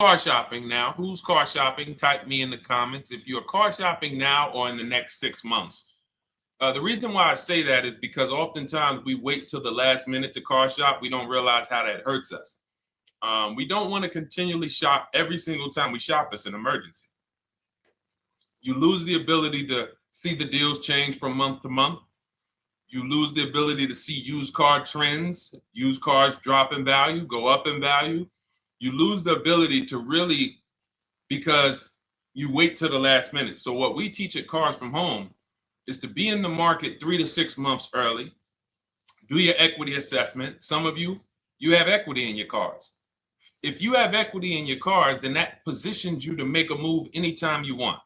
car shopping now? Who's car shopping? Type me in the comments if you're car shopping now or in the next 6 months. The reason why I say that is because oftentimes we wait till the last minute to car shop. We don't realize how that hurts us. We don't want to continually shop every single time we shop. It's an emergency. You lose the ability to see the deals change from month to month. You lose the ability to see used car trends, used cars drop in value, go up in value. You lose the ability to really, because you wait till the last minute. So what we teach at Cars from Home is to be in the market 3 to 6 months early. Do your equity assessment. Some of you have equity in your cars. If you have equity in your cars, then that positions you to make a move anytime you want.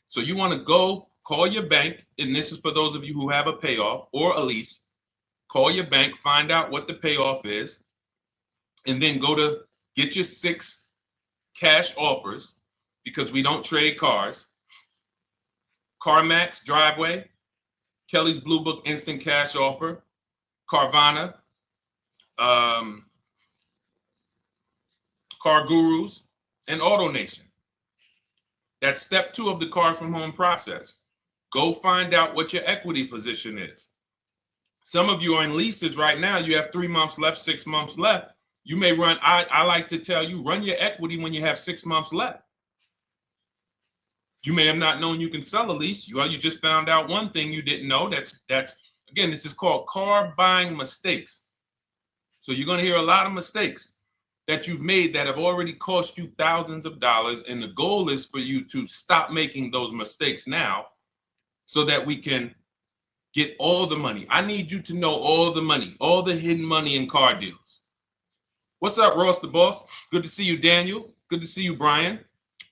So you want to go call your bank, and this is for those of you who have a payoff or a lease. Call your bank, find out what the payoff is, and then go to get your 6 cash offers, because we don't trade cars. CarMax Driveway, Kelly's Blue Book Instant Cash Offer, Carvana, Car Gurus, and AutoNation. That's step 2 of the Cars from Home process. Go find out what your equity position is. Some of you are in leases right now. You have 3 months left, 6 months left. You may run, I like to tell you, run your equity when you have 6 months left. You may have not known you can sell a lease. You just found out one thing you didn't know. That's again, this is called car buying mistakes. So you're going to hear a lot of mistakes that you've made that have already cost you thousands of dollars. And the goal is for you to stop making those mistakes now so that we can get all the money. I need you to know all the money, all the hidden money in car deals. What's up, Ross the Boss? Good to see you, Daniel. Good to see you, Brian.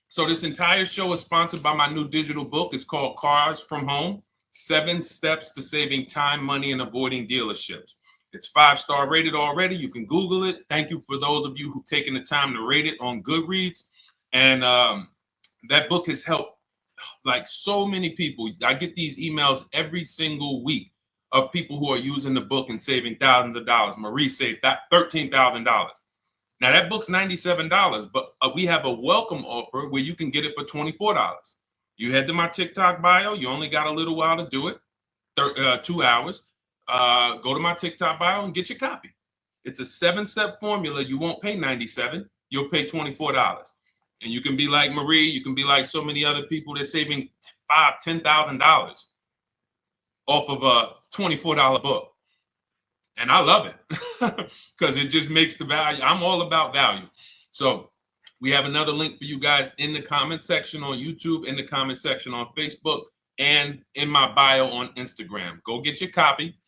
So this entire show is sponsored by my new digital book. It's called Cars from Home, 7 Steps to Saving Time, Money, and Avoiding Dealerships. It's 5-star rated already. You can Google it. Thank you for those of you who've taken the time to rate it on Goodreads. And that book has helped like so many people. I get these emails every single week of people who are using the book and saving thousands of dollars. Marie saved $13,000. Now that book's $97, but we have a welcome offer where you can get it for $24. You head to my TikTok bio. You only got a little while to do it, 2 hours. Go to my TikTok bio and get your copy. It's a 7-step formula. You won't pay $97. You'll pay $24. And you can be like Marie. You can be like so many other people. They're saving $5,000, $10,000 off of a $24 book. And I love it because it just makes the value. I'm all about value. So we have another link for you guys in the comment section on YouTube, in the comment section on Facebook, and in my bio on Instagram. Go get your copy.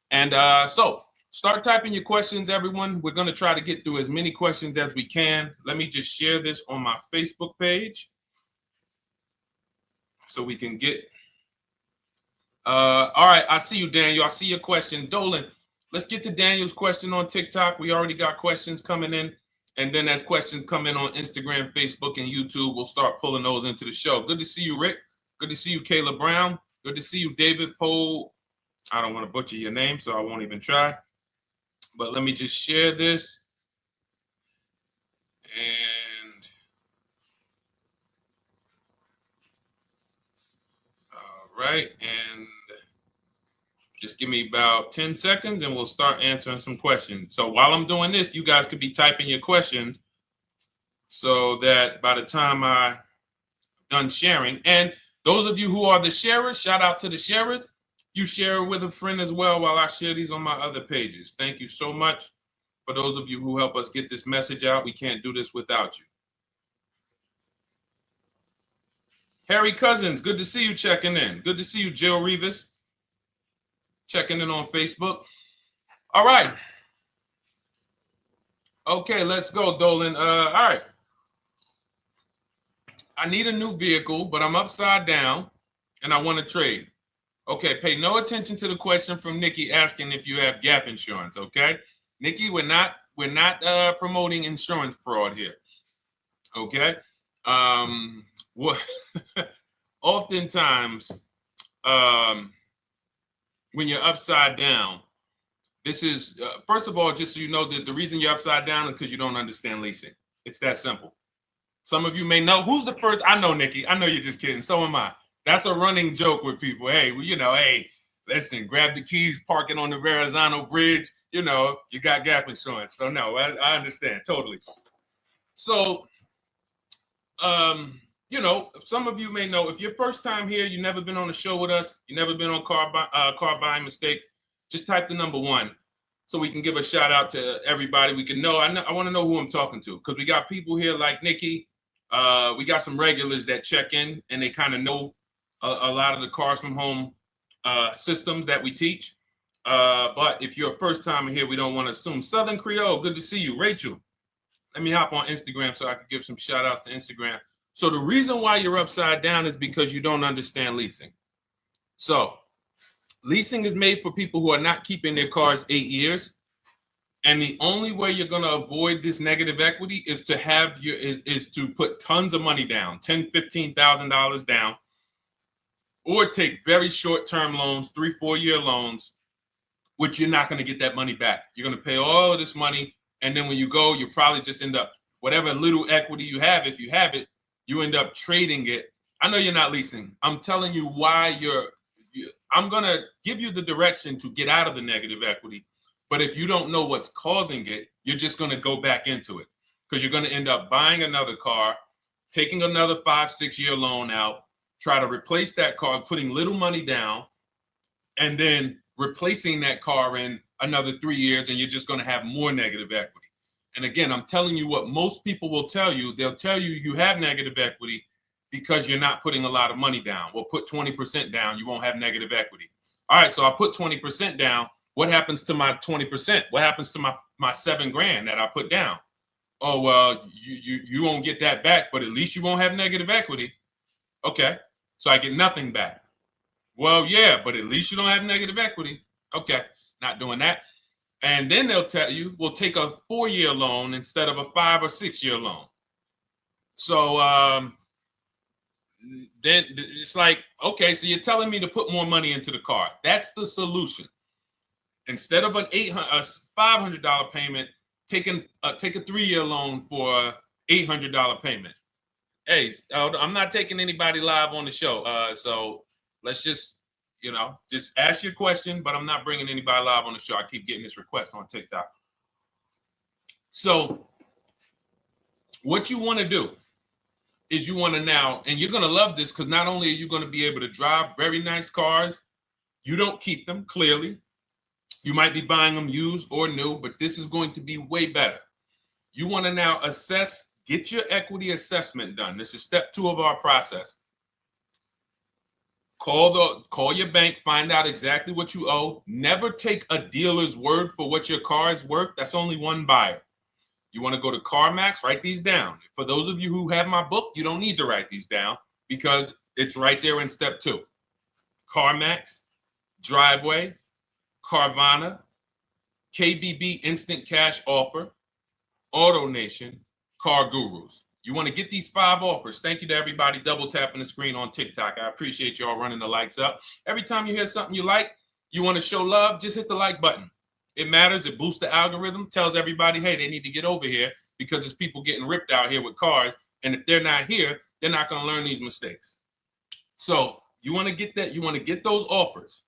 And so start typing your questions, everyone. We're going to try to get through as many questions as we can. Let me just share this on my Facebook page so we can get. All right. I see you, Daniel. I see your question. Dolan, let's get to Daniel's question on TikTok. We already got questions coming in. And then as questions come in on Instagram, Facebook, and YouTube, we'll start pulling those into the show. Good to see you, Rick. Good to see you, Kayla Brown. Good to see you, David Poe. I don't want to butcher your name, so I won't even try. But let me just share this. And all right. And just give me about 10 seconds and we'll start answering some questions. So while I'm doing this, you guys could be typing your questions so that by the time I'm done sharing, and those of you who are the sharers, shout out to the sharers. You share it with a friend as well while I share these on my other pages. Thank you so much for those of you who help us get this message out. We can't do this without you. Harry Cousins, good to see you checking in. Good to see you, Jill Rivas, checking in on Facebook. All right. Okay, let's go, Dolan. All right. I need a new vehicle, but I'm upside down and I want to trade. Okay, pay no attention to the question from Nikki asking if you have gap insurance, okay? Nikki, we're not promoting insurance fraud here, okay? What oftentimes, when you're upside down, this is, first of all, just so you know, that the reason you're upside down is because you don't understand leasing. It's that simple. Some of you may know who's the first. I know, Nikki. I know you're just kidding. So am I. That's a running joke with people. Hey, well, hey, listen, grab the keys, park it on the Verrazano Bridge. You got gap insurance. So no, I understand totally. So, some of you may know if your first time here, you never been on a show with us, you never been on car buying mistakes, just type the number 1 so we can give a shout out to everybody. We can know. I want to know who I'm talking to because we got people here like Nikki. We got some regulars that check in and they kind of know a lot of the cars from home systems that we teach. But if you're a first timer here, we don't want to assume. Southern Creole, good to see you. Rachel, let me hop on Instagram so I can give some shout outs to Instagram. So the reason why you're upside down is because you don't understand leasing. So leasing is made for people who are not keeping their cars 8 years. And the only way you're going to avoid this negative equity is to is to put tons of money down, $10,000, $15,000 down, or take very short-term loans, 3-4 year loans, which you're not going to get that money back. You're going to pay all of this money. And then when you go, you probably just end up whatever little equity you have, if you have it, you end up trading it. I know you're not leasing. I'm telling you why I'm going to give you the direction to get out of the negative equity. But if you don't know what's causing it, you're just going to go back into it because you're going to end up buying another car, taking another 5-6 year loan out, try to replace that car, putting little money down, and then replacing that car in another 3 years, and you're just going to have more negative equity. And again, I'm telling you what most people will tell you. They'll tell you you have negative equity because you're not putting a lot of money down. Well, put 20% down, you won't have negative equity. All right, so I put 20% down. What happens to my 20%? What happens to my $7,000 that I put down? Oh, well, you won't get that back, but at least you won't have negative equity. Okay, so I get nothing back. Well, yeah, but at least you don't have negative equity. Okay, not doing that. And then they'll tell you, we'll take a 4-year loan instead of a 5 or 6 year loan. So then it's like, okay, so you're telling me to put more money into the car. That's the solution. Instead of a $500 payment, take a 3-year loan for a $800 payment. Hey, I'm not taking anybody live on the show. So let's just ask your question, but I'm not bringing anybody live on the show. I keep getting this request on TikTok. So what you want to do is you want to now, and you're going to love this because not only are you going to be able to drive very nice cars, you don't keep them clearly. You might be buying them used or new, but this is going to be way better. You want to now get your equity assessment done. This is step 2 of our process. Call your bank, find out exactly what you owe. Never take a dealer's word for what your car is worth. That's only one buyer. You want to go to CarMax, write these down. For those of you who have my book, you don't need to write these down because it's right there in step 2. CarMax, Driveway, Carvana, KBB Instant Cash Offer, AutoNation, Car Gurus. You want to get these 5 offers. Thank you to everybody double tapping the screen on TikTok. I appreciate y'all running the likes up. Every time you hear something you like, you want to show love, just hit the like button. It matters. It boosts the algorithm, tells everybody, hey, they need to get over here because there's people getting ripped out here with cars. And if they're not here, they're not going to learn these mistakes. So you want to get that. You want to get those offers.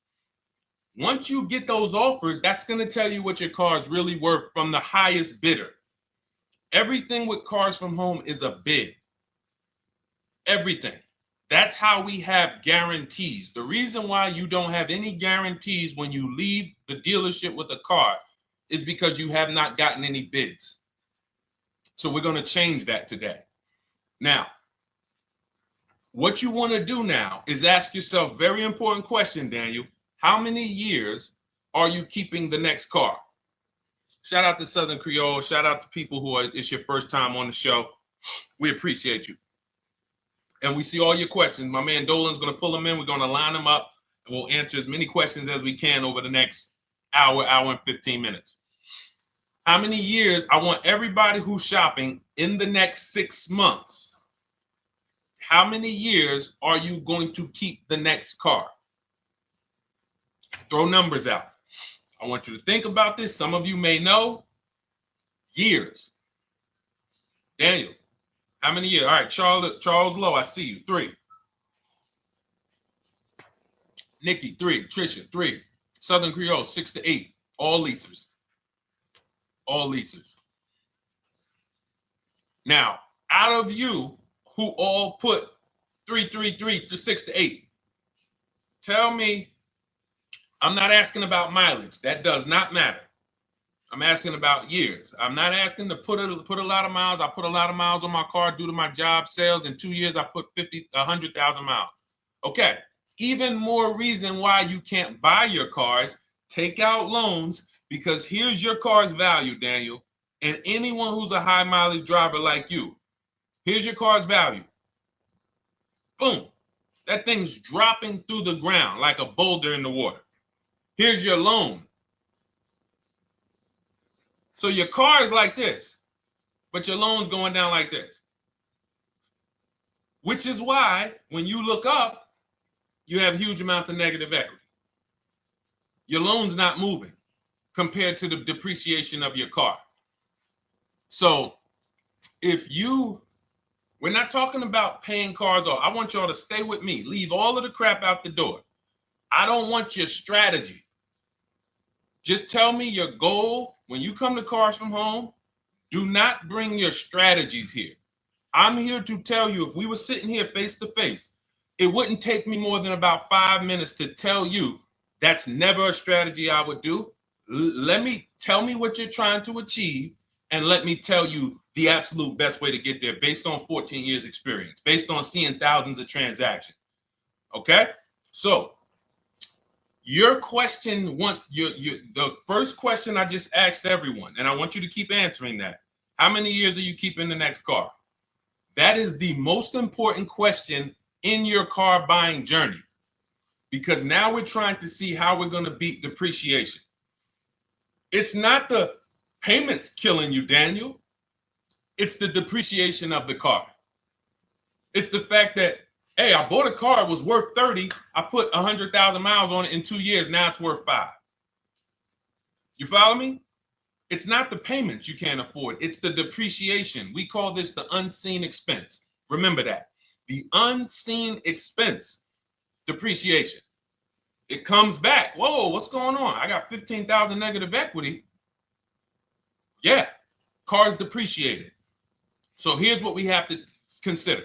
Once you get those offers, that's going to tell you what your car is really worth from the highest bidder. Everything with Cars from Home is a bid. Everything. That's how we have guarantees. The reason why you don't have any guarantees when you leave the dealership with a car is because you have not gotten any bids. So we're going to change that today. Now, what you want to do now is ask yourself, very important question, Daniel. How many years are you keeping the next car? Shout out to Southern Creole. Shout out to people it's your first time on the show. We appreciate you. And we see all your questions. My man Dolan's going to pull them in. We're going to line them up. And we'll answer as many questions as we can over the next hour and 15 minutes. How many years? I want everybody who's shopping in the next 6 months. How many years are you going to keep the next car? Throw numbers out. I want you to think about this. Some of you may know years. Daniel, How many years? All right, Charles Lowe, I see you. 3. Nikki, 3. Trisha, 3. Southern Creole, 6 to 8. All leasers. All leasers. Now, out of you who all put 3 to 6 to 8, tell me, I'm not asking about mileage. That does not matter. I'm asking about years. I'm not asking to put a lot of miles. I put a lot of miles on my car due to my job sales. In 2 years, I put 100,000 miles. Okay. Even more reason why you can't buy your cars. Take out loans, because here's your car's value, Daniel, and anyone who's a high mileage driver like you. Here's your car's value. Boom. That thing's dropping through the ground like a boulder in the water. Here's your loan. So your car is like this, but your loan's going down like this. Which is why when you look up, you have huge amounts of negative equity. Your loan's not moving compared to the depreciation of your car. So we're not talking about paying cars off. I want y'all to stay with me. Leave all of the crap out the door. I don't want your strategy. Just tell me your goal. When you come to Cars from Home, do not bring your strategies here. I'm here to tell you, if we were sitting here face to face, it wouldn't take me more than about 5 minutes to tell you that's never a strategy I would do. Tell me what you're trying to achieve, and let me tell you the absolute best way to get there based on 14 years experience, based on seeing thousands of transactions. Okay? So your question, the first question I just asked everyone, and I want you to keep answering that. How many years are you keeping the next car? That is the most important question in your car buying journey, because now we're trying to see how we're going to beat depreciation. It's not the payments killing you, Daniel. It's the depreciation of the car. It's the fact that, hey, I bought a car, it was worth 30. I put 100,000 miles on it in 2 years. Now it's worth 5. You follow me? It's not the payments you can't afford. It's the depreciation. We call this the unseen expense. Remember that. The unseen expense, depreciation. It comes back. Whoa, what's going on? I got 15,000 negative equity. Yeah, car's depreciated. So here's what we have to consider.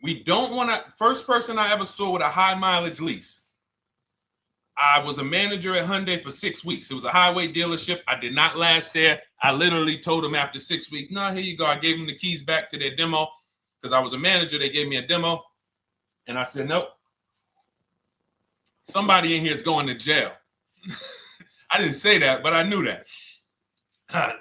We don't want to, first person I ever saw with a high mileage lease. I was a manager at Hyundai for 6 weeks. It was a highway dealership. I did not last there. I literally told them after 6 weeks, no, here you go. I gave them the keys back to their demo because I was a manager. They gave me a demo. And I said, nope. Somebody in here is going to jail. I didn't say that, but I knew that.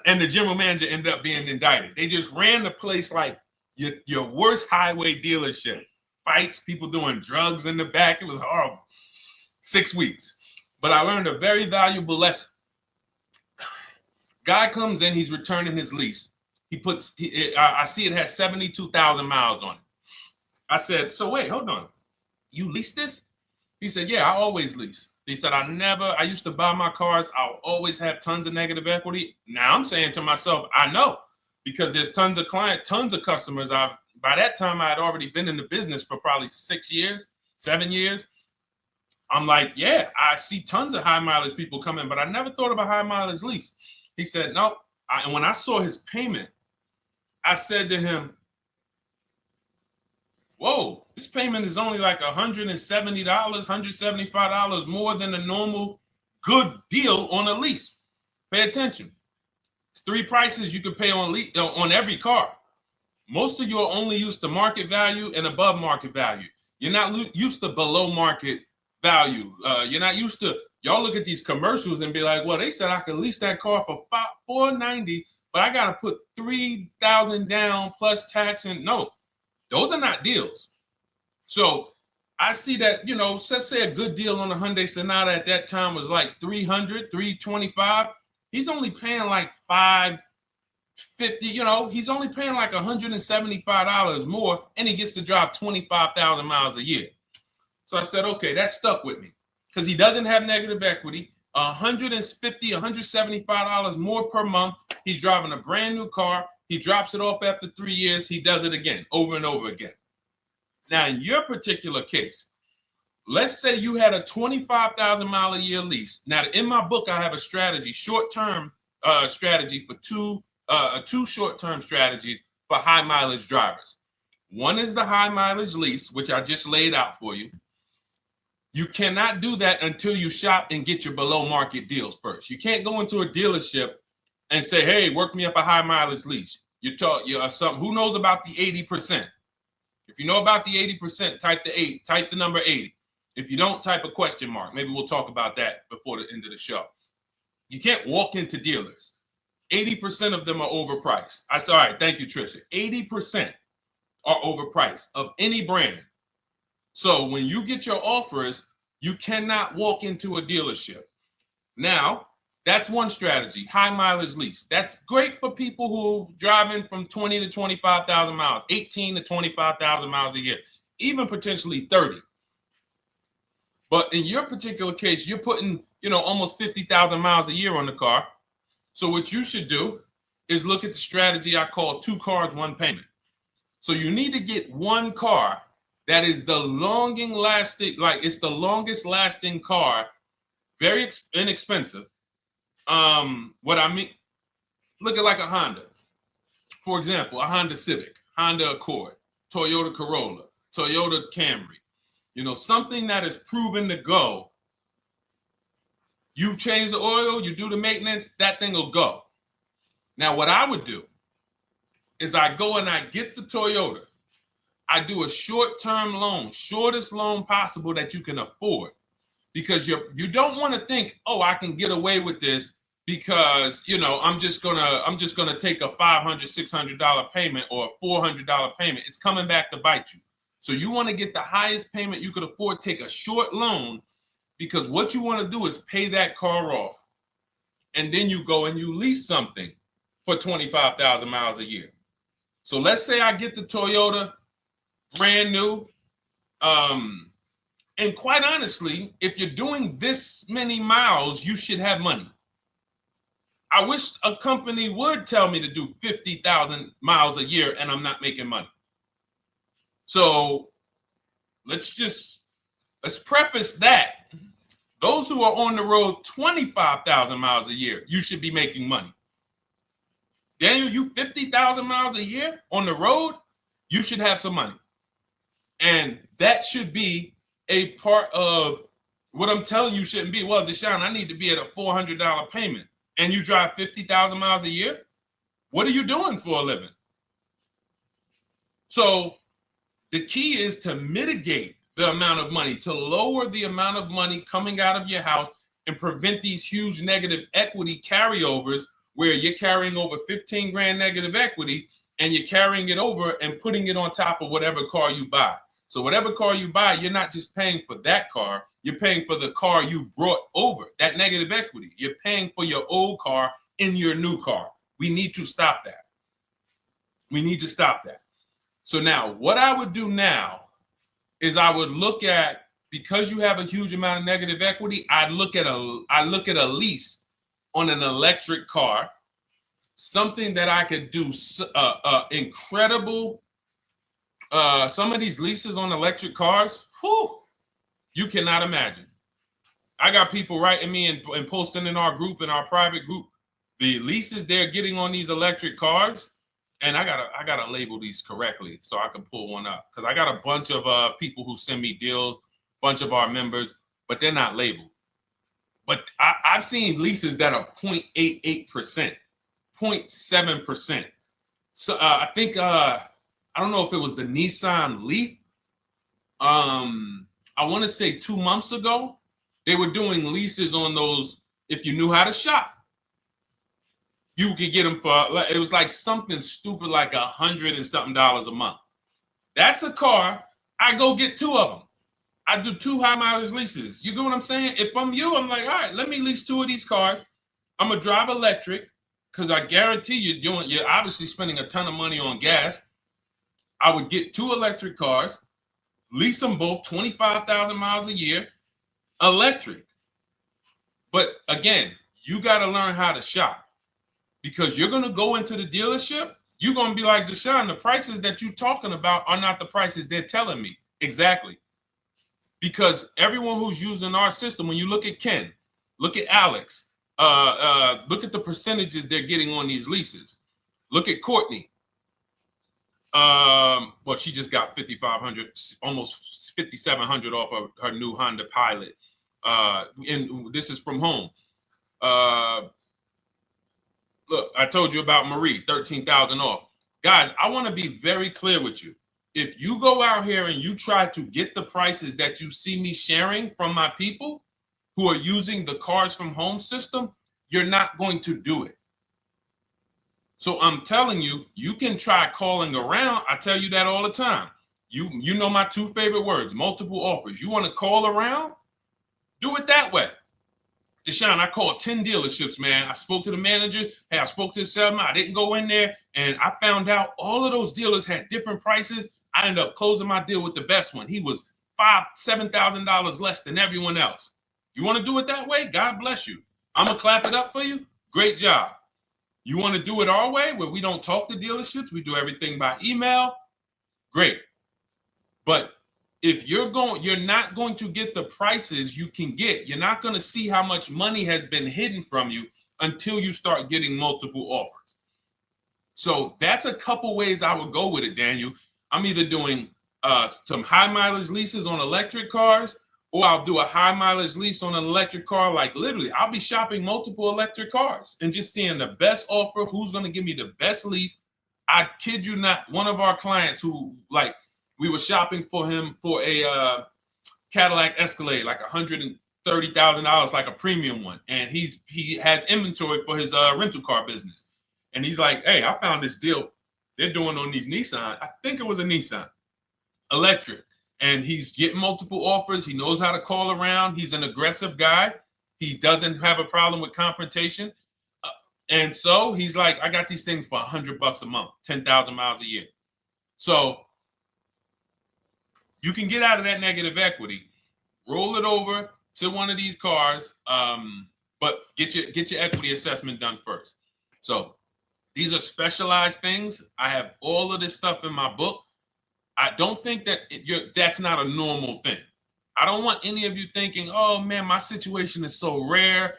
And the general manager ended up being indicted. They just ran the place like your worst highway dealership. Fights, people doing drugs in the back. It was horrible. 6 weeks. But I learned a very valuable lesson. Guy comes in, he's returning his lease. I see it has 72,000 miles on it. I said, so wait, hold on. You leased this? He said, yeah, I always lease. He said, I used to buy my cars. I'll always have tons of negative equity. Now I'm saying to myself, I know, because there's tons of tons of customers. By that time, I had already been in the business for probably 6 years, 7 years. I'm like, yeah, I see tons of high mileage people come in, but I never thought of a high mileage lease. He said, no. And when I saw his payment, I said to him, whoa, this payment is only like $170, $175 more than a normal good deal on a lease. Pay attention. It's 3 prices you can pay on every car. Most of you are only used to market value and above market value. You're not used to below market value. You're not used to, y'all look at these commercials and be like, well, they said I could lease that car for $490, but I got to put $3,000 down plus tax. And no, those are not deals. So I see that, let's say a good deal on a Hyundai Sonata at that time was like $300, $325. He's only paying like $550, he's only paying like $175 more, and he gets to drive 25,000 miles a year. So I said, okay, that stuck with me because he doesn't have negative equity. $150, $175 more per month. He's driving a brand new car. He drops it off after 3 years. He does it again, over and over again. Now, in your particular case, let's say you had a 25,000 mile a year lease. Now, in my book, I have a strategy, short-term strategy for two short-term strategies for high mileage drivers. One is the high mileage lease, which I just laid out for you. You cannot do that until you shop and get your below market deals first. You can't go into a dealership and say, hey, work me up a high mileage lease. Who knows about the 80%? If you know about the 80%, type the number 80. If you don't, type a question mark. Maybe we'll talk about that before the end of the show. You can't walk into dealers. 80% of them are overpriced. I said, all right, thank you, Trisha. 80% are overpriced of any brand. So when you get your offers, you cannot walk into a dealership. Now, that's one strategy, high mileage lease. That's great for people who are driving from 20 to 25,000 miles, 18 to 25,000 miles a year, even potentially 30. But in your particular case, you're putting, almost 50,000 miles a year on the car. So what you should do is look at the strategy I call 2 cars, 1 payment. So you need to get one car that is the longest lasting car, very inexpensive. What I mean, look at like a Honda. For example, a Honda Civic, Honda Accord, Toyota Corolla, Toyota Camry. Something that is proven to go. You change the oil, you do the maintenance, that thing will go. Now, what I would do is I go and I get the Toyota. I do a short-term loan, shortest loan possible that you can afford, because you don't want to think, oh, I can get away with this because I'm just gonna take a $500, $600 payment or a $400 payment. It's coming back to bite you. So you want to get the highest payment you could afford, take a short loan, because what you want to do is pay that car off. And then you go and you lease something for 25,000 miles a year. So let's say I get the Toyota brand new. And quite honestly, if you're doing this many miles, you should have money. I wish a company would tell me to do 50,000 miles a year and I'm not making money. So let's preface that. Those who are on the road 25,000 miles a year, you should be making money. Daniel, you 50,000 miles a year on the road, you should have some money. And that should be a part of what I'm telling you shouldn't be. Well, Deshone, I need to be at a $400 payment. And you drive 50,000 miles a year? What are you doing for a living? So the key is to mitigate the amount of money, to lower the amount of money coming out of your house and prevent these huge negative equity carryovers where you're carrying over 15 grand negative equity and you're carrying it over and putting it on top of whatever car you buy. So whatever car you buy, you're not just paying for that car, you're paying for the car you brought over, that negative equity. You're paying for your old car in your new car. We need to stop that. We need to stop that. So now what I would do now is I would look at, because you have a huge amount of negative equity, I look at a lease on an electric car, something that I could do incredible. Some of these leases on electric cars, you cannot imagine. I got people writing me and posting in our group, in our private group, the leases they're getting on these electric cars. And I gotta label these correctly so I can pull one up, because I got a bunch of people who send me deals, bunch of our members, but they're not labeled. But I've seen leases that are 0.88%, 0.7%. So I think I don't know if it was the Nissan Leaf. I want to say 2 months ago, they were doing leases on those. If you knew how to shop, you could get them for, it was like something stupid like $100 and something a month. That's a car. I go get 2 of them. I do 2 high mileage leases. You get what I'm saying? If I'm you, I'm like, all right, let me lease 2 of these cars. I'm gonna drive electric, because I guarantee you're obviously spending a ton of money on gas. I would get 2 electric cars, lease them both 25,000 miles a year, electric. But again, you got to learn how to shop, because you're going to go into the dealership You're going to be like, Deshone, the prices that you're talking about are not the prices they're telling me. Exactly. Because everyone who's using our system, when you look at Ken, look at Alex, look at the percentages they're getting on these leases. Look at Courtney. Well, she just got 5,500, almost 5,700 off of her new Honda Pilot. And this is from home. Look, I told you about Marie, 13,000 off. Guys, I want to be very clear with you. If you go out here and you try to get the prices that you see me sharing from my people who are using the Cars from Home system, you're not going to do it. So I'm telling you, you can try calling around. I tell you that all the time. You know my two favorite words, multiple offers. You want to call around? Do it that way. Deshone, I called 10 dealerships, man. I spoke to the manager. Hey, I spoke to the salesman. I didn't go in there. And I found out all of those dealers had different prices. I ended up closing my deal with the best one. He was $7,000 less than everyone else. You want to do it that way? God bless you. I'm going to clap it up for you. Great job. You want to do it our way where we don't talk to dealerships? We do everything by email? Great. But if you're not going to get the prices you can get. You're not going to see how much money has been hidden from you until you start getting multiple offers. So that's a couple ways I would go with it, Daniel. I'm either doing some high mileage leases on electric cars, or I'll do a high mileage lease on an electric car. Like literally, I'll be shopping multiple electric cars and just seeing the best offer, who's going to give me the best lease. I kid you not, one of our clients who we were shopping for him for a Cadillac Escalade, like $130,000, like a premium one. And he has inventory for his rental car business. And he's like, hey, I found this deal they're doing on these Nissan. I think it was a Nissan electric. And he's getting multiple offers. He knows how to call around. He's an aggressive guy. He doesn't have a problem with confrontation. And so he's like, I got these things for $100 a month, 10,000 miles a year. So you can get out of that negative equity, roll it over to one of these cars, but get your equity assessment done first. So these are specialized things. I have all of this stuff in my book. I don't think that that's not a normal thing. I don't want any of you thinking, oh man, my situation is so rare.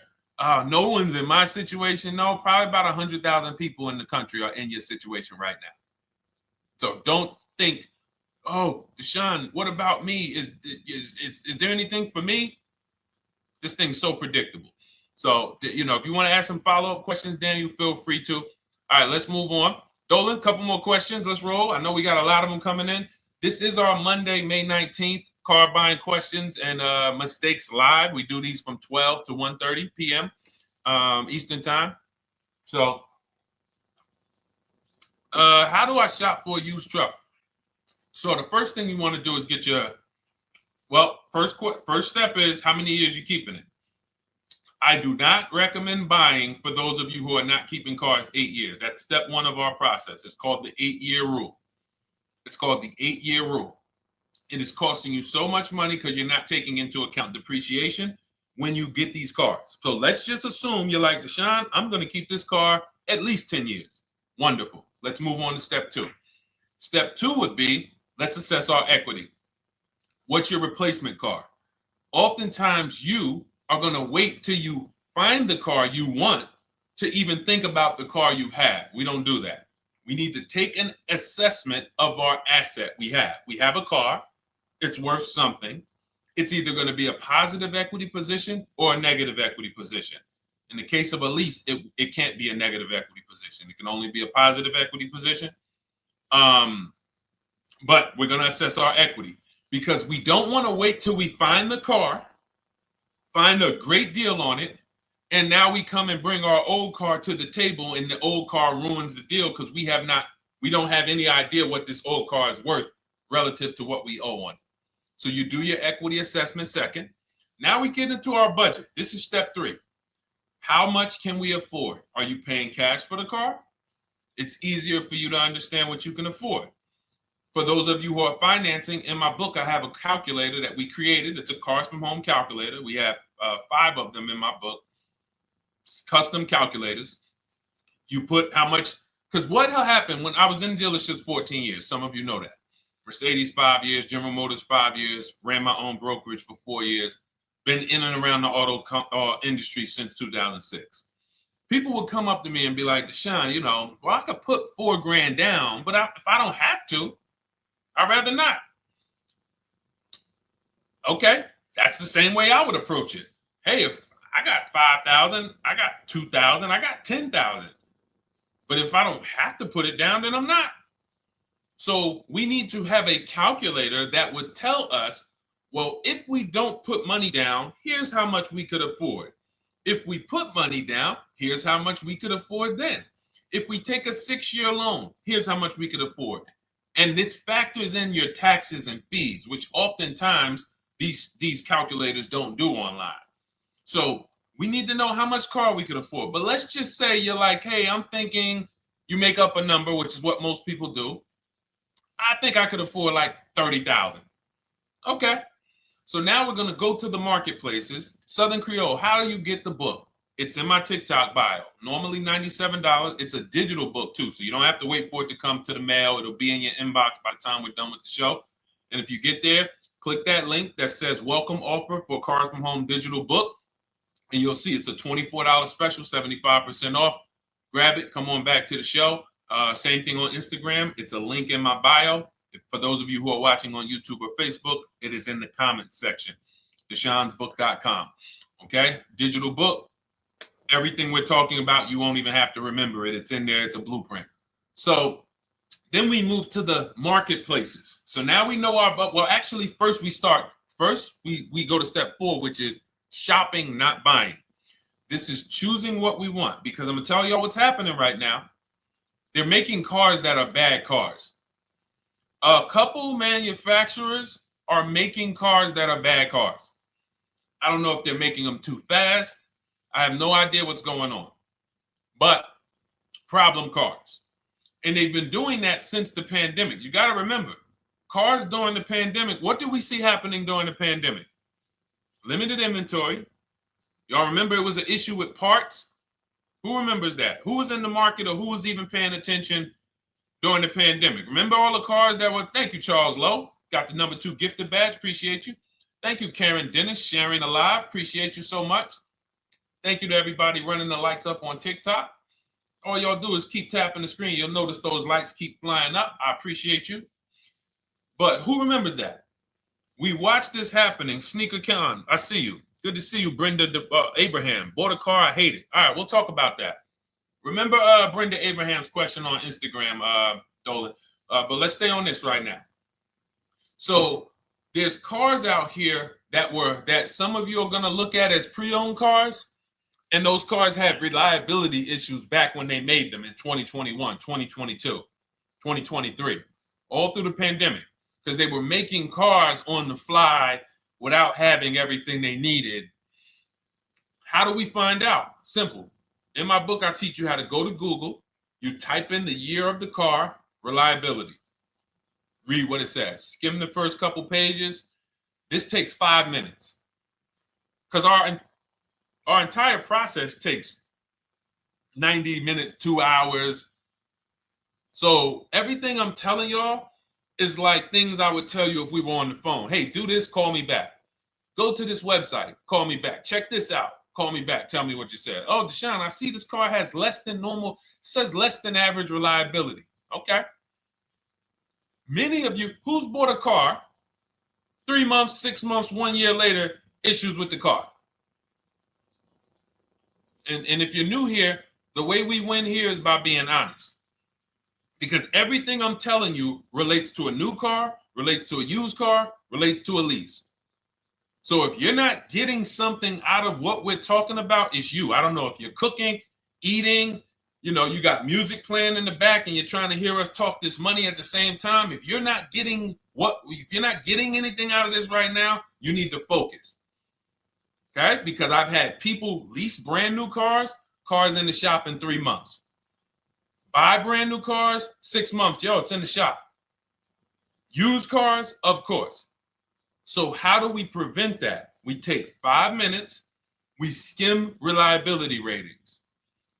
No one's in my situation. No, probably about 100,000 people in the country are in your situation right now. So don't think, oh, Deshone, what about me? Is there anything for me? This thing's so predictable. So, if you want to ask some follow-up questions, Daniel, feel free to. All right, let's move on. Dolan, a couple more questions. Let's roll. I know we got a lot of them coming in. This is our Monday, May 19th, car buying questions and mistakes live. We do these from 12 to 1:30 p.m. Eastern time. So, how do I shop for a used truck? So the first thing you want to do is get first step is how many years you keeping it. I do not recommend buying for those of you who are not keeping cars 8 years. That's step one of our process. It's called the 8-year rule. It's called the 8-year rule. It is costing you so much money because you're not taking into account depreciation when you get these cars. So let's just assume you're like, Deshone, I'm going to keep this car at least 10 years. Wonderful. Let's move on to step two. Step two would be, let's assess our equity. What's your replacement car? Oftentimes you are going to wait till you find the car you want to even think about the car you have. We don't do that. We need to take an assessment of our asset we have. We have a car. It's worth something. It's either going to be a positive equity position or a negative equity position. In the case of a lease, it can't be a negative equity position. It can only be a positive equity position. But we're going to assess our equity because we don't want to wait till we find the car, find a great deal on it, and now we come and bring our old car to the table and the old car ruins the deal because we don't have any idea what this old car is worth relative to what we owe on it. So you do your equity assessment second. Now we get into our budget. This is step three. How much can we afford? Are you paying cash for the car? It's easier for you to understand what you can afford. For those of you who are financing, in my book, I have a calculator that we created. It's a Cars from Home calculator. We have 5 of them in my book, custom calculators. You put how much Because what happened when I was in dealerships 14 years, some of you know that. Mercedes 5 years, General Motors 5 years, ran my own brokerage for 4 years, been in and around the auto industry since 2006. People would come up to me and be like, Deshone, well, I could put $4,000 down, but if I don't have to, I'd rather not. Okay, that's the same way I would approach it. Hey, if I got 5,000, I got 2,000, I got 10,000. But if I don't have to put it down, then I'm not. So we need to have a calculator that would tell us, well, if we don't put money down, here's how much we could afford. If we put money down, here's how much we could afford then. If we take a 6-year loan, here's how much we could afford. And this factors in your taxes and fees, which oftentimes these calculators don't do online. So we need to know how much car we could afford. But let's just say you're like, hey, I'm thinking, you make up a number, which is what most people do. I think I could afford like 30,000. Okay. So now we're going to go to the marketplaces. Southern Creole, how do you get the book? It's in my TikTok bio. Normally $97. It's a digital book too, so you don't have to wait for it to come to the mail. It'll be in your inbox by the time we're done with the show. And if you get there, click that link that says welcome offer for Cars from Home digital book. And you'll see it's a $24 special, 75% off. Grab it. Come on back to the show. Same thing on Instagram. It's a link in my bio. For those of you who are watching on YouTube or Facebook, it is in the comments section. DeshonesBook.com. Okay? Digital book. Everything we're talking about, you won't even have to remember it. It's in there. It's a blueprint. So then we move to the marketplaces. So now we know actually first we go to step 4, which is shopping, not buying. This is choosing what we want, because I'm going to tell y'all what's happening right now. They're making cars that are bad cars. A couple manufacturers are making cars that are bad cars. I don't know if they're making them too fast. I have no idea what's going on. But problem cars. And they've been doing that since the pandemic. You got to remember, cars during the pandemic, what did we see happening during the pandemic? Limited inventory. Y'all remember it was an issue with parts? Who remembers that? Who was in the market or who was even paying attention during the pandemic? Remember all the cars that were, thank you, Charles Lowe. Got the number 2 gifted badge, appreciate you. Thank you, Karen Dennis, sharing alive, appreciate you so much. Thank you to everybody running the lights up on TikTok. All y'all do is keep tapping the screen. You'll notice those lights keep flying up. I appreciate you. But who remembers that? We watched this happening. Sneaker Con, I see you. Good to see you, Brenda Abraham. Bought a car, I hate it. All right, we'll talk about that. Remember Brenda Abraham's question on Instagram, Dolan. But let's stay on this right now. So there's cars out here that some of you are going to look at as pre-owned cars. And those cars had reliability issues back when they made them in 2021, 2022, 2023, all through the pandemic, because they were making cars on the fly without having everything they needed. How do we find out? Simple. In my book, I teach you how to go to Google. You type in the year of the car, reliability. Read what it says. Skim the first couple pages. This takes 5 minutes. Because our entire process takes 90 minutes, 2 hours. So everything I'm telling y'all is like things I would tell you if we were on the phone. Hey, do this, call me back. Go to this website, call me back. Check this out, call me back. Tell me what you said. Oh, Deshone, I see this car has less than normal, says less than average reliability. Okay. Many of you, who's bought a car 3 months, 6 months, 1 year later, issues with the car? And if you're new here, the way we win here is by being honest. Because everything I'm telling you relates to a new car, relates to a used car, relates to a lease. So if you're not getting something out of what we're talking about, it's you. I don't know if you're cooking, eating, you got music playing in the back and you're trying to hear us talk this money at the same time. If you're not getting anything out of this right now, you need to focus. Okay, because I've had people lease brand new cars in the shop in 3 months. Buy brand new cars, 6 months. Yo, it's in the shop. Used cars, of course. So how do we prevent that? We take 5 minutes. We skim reliability ratings.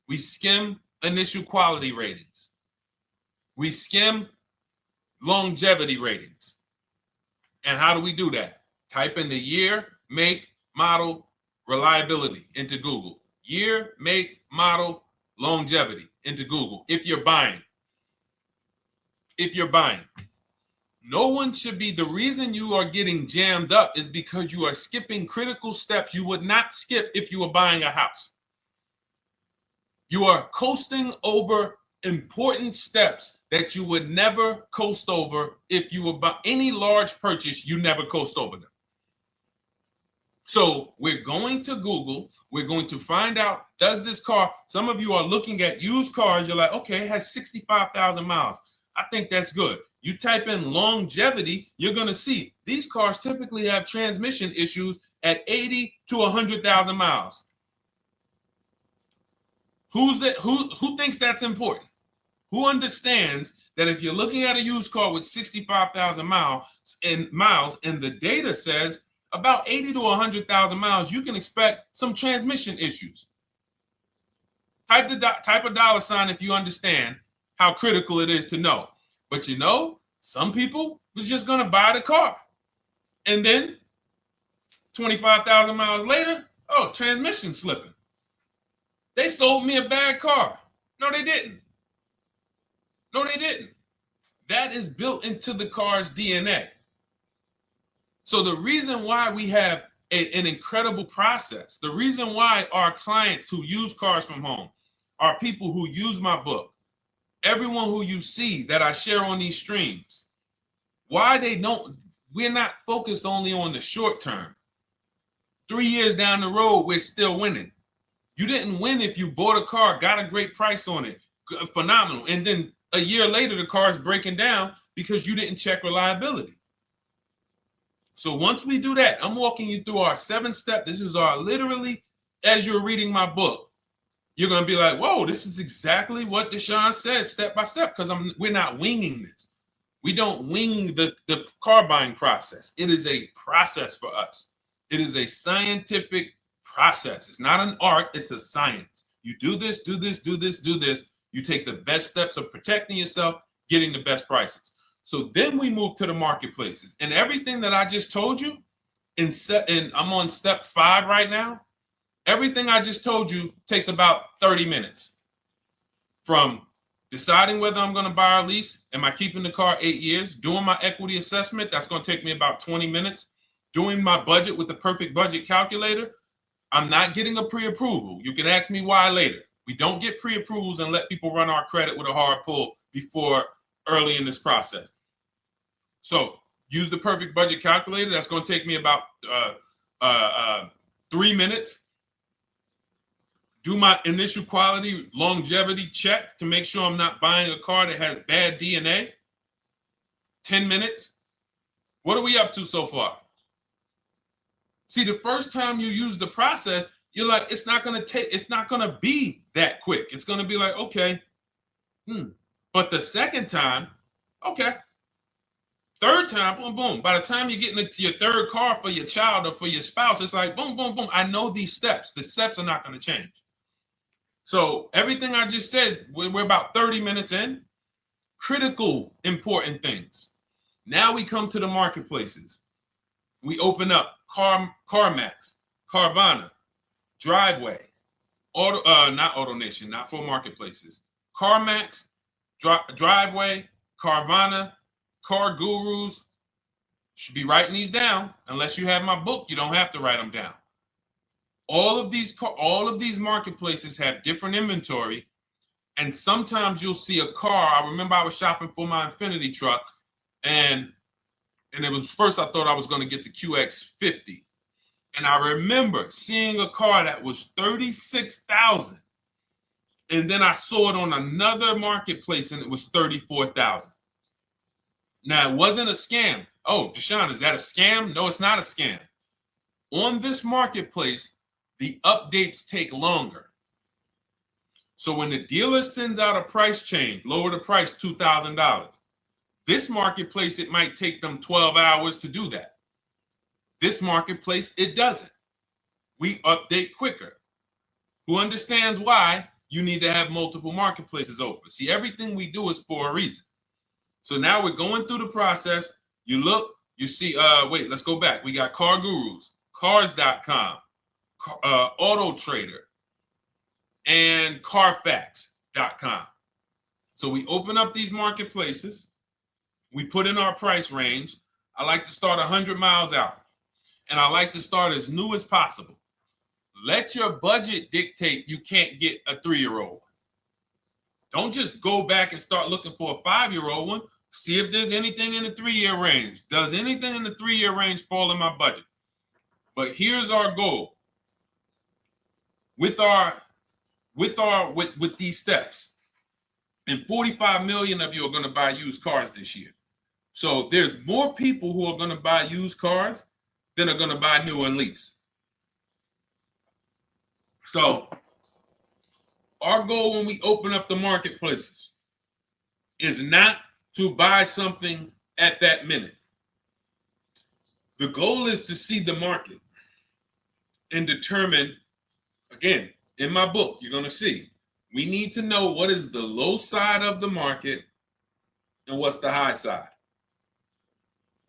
We skim initial quality ratings. We skim longevity ratings. And how do we do that? Type in the year, make, model, reliability into Google. Year, make, model, longevity into Google. If you're buying. No one should be, the reason you are getting jammed up is because you are skipping critical steps you would not skip if you were buying a house. You are coasting over important steps that you would never coast over if you were buying any large purchase. You never coast over them. So we're going to Google. We're going to find out, does this car, some of you are looking at used cars. You're like, okay, it has 65,000 miles. I think that's good. You type in longevity, you're going to see these cars typically have transmission issues at 80 to 100,000 miles. Who thinks that's important? Who understands that if you're looking at a used car with 65,000 miles and the data says about 80 to 100,000 miles, you can expect some transmission issues. Type a dollar sign if you understand how critical it is to know. But you know, some people was just going to buy the car. And then 25,000 miles later, oh, transmission slipping. They sold me a bad car. No, they didn't. That is built into the car's DNA. So the reason why we have an incredible process, the reason why our clients who use cars from home, are people who use my book, everyone who you see that I share on these streams, we're not focused only on the short term. 3 years down the road, we're still winning. You didn't win if you bought a car, got a great price on it, phenomenal. And then a year later, the car is breaking down because you didn't check reliability. So once we do that, I'm walking you through our 7-step. This is our literally, as you're reading my book, you're going to be like, whoa, this is exactly what Deshone said, step by step, because we're not winging this. We don't wing the car buying process. It is a process for us. It is a scientific process. It's not an art, it's a science. You do this, do this, do this, do this. You take the best steps of protecting yourself, getting the best prices. So then we move to the marketplaces. And everything that I just told you, and I'm on step 5 right now, everything I just told you takes about 30 minutes. From deciding whether I'm going to buy or lease, am I keeping the car 8 years, doing my equity assessment, that's going to take me about 20 minutes, doing my budget with the perfect budget calculator. I'm not getting a pre-approval. You can ask me why later. We don't get pre-approvals and let people run our credit with a hard pull before early in this process. So use the perfect budget calculator. That's going to take me about 3 minutes. Do my initial quality longevity check to make sure I'm not buying a car that has bad DNA. 10 minutes. What are we up to so far? See, the first time you use the process, you're like, it's not going to be that quick. It's going to be like, okay. But the second time, okay. Third time, boom, boom. By the time you get into your third car for your child or for your spouse, it's like, boom, boom, boom. I know these steps. The steps are not going to change. So everything I just said, we're about 30 minutes in. Critical, important things. Now we come to the marketplaces. We open up CarMax, Carvana, Driveway, not AutoNation, not for marketplaces. CarMax, Driveway, Carvana, Car Gurus. Should be writing these down. Unless you have my book, you don't have to write them down. All of these marketplaces have different inventory, and sometimes you'll see a car. I remember I was shopping for my Infinity truck, and it was first I thought I was going to get the QX50, and I remember seeing a car that was $36,000, and then I saw it on another marketplace, and it was $34,000. Now it wasn't a scam. Oh, Deshone, is that a scam? No, it's not a scam. On this marketplace, the updates take longer. So when the dealer sends out a price change, lower the price $2,000. This marketplace, it might take them 12 hours to do that. This marketplace, it doesn't. We update quicker. Who understands why you need to have multiple marketplaces open? See, everything we do is for a reason. So now we're going through the process. You look, you see, wait, let's go back. We got Car Gurus, Cars.com, Auto Trader, and Carfax.com. So we open up these marketplaces. We put in our price range. I like to start 100 miles out, and I like to start as new as possible. Let your budget dictate you can't get a 3-year-old. Don't just go back and start looking for a 5-year-old one. See if there's anything in the 3-year range. Does anything in the 3-year range fall in my budget? But here's our goal. With these steps, and 45 million of you are going to buy used cars this year. So there's more people who are going to buy used cars than are going to buy new and lease. So our goal when we open up the marketplaces is not to buy something at that minute. The goal is to see the market and determine, again, in my book, you're going to see, we need to know what is the low side of the market and what's the high side.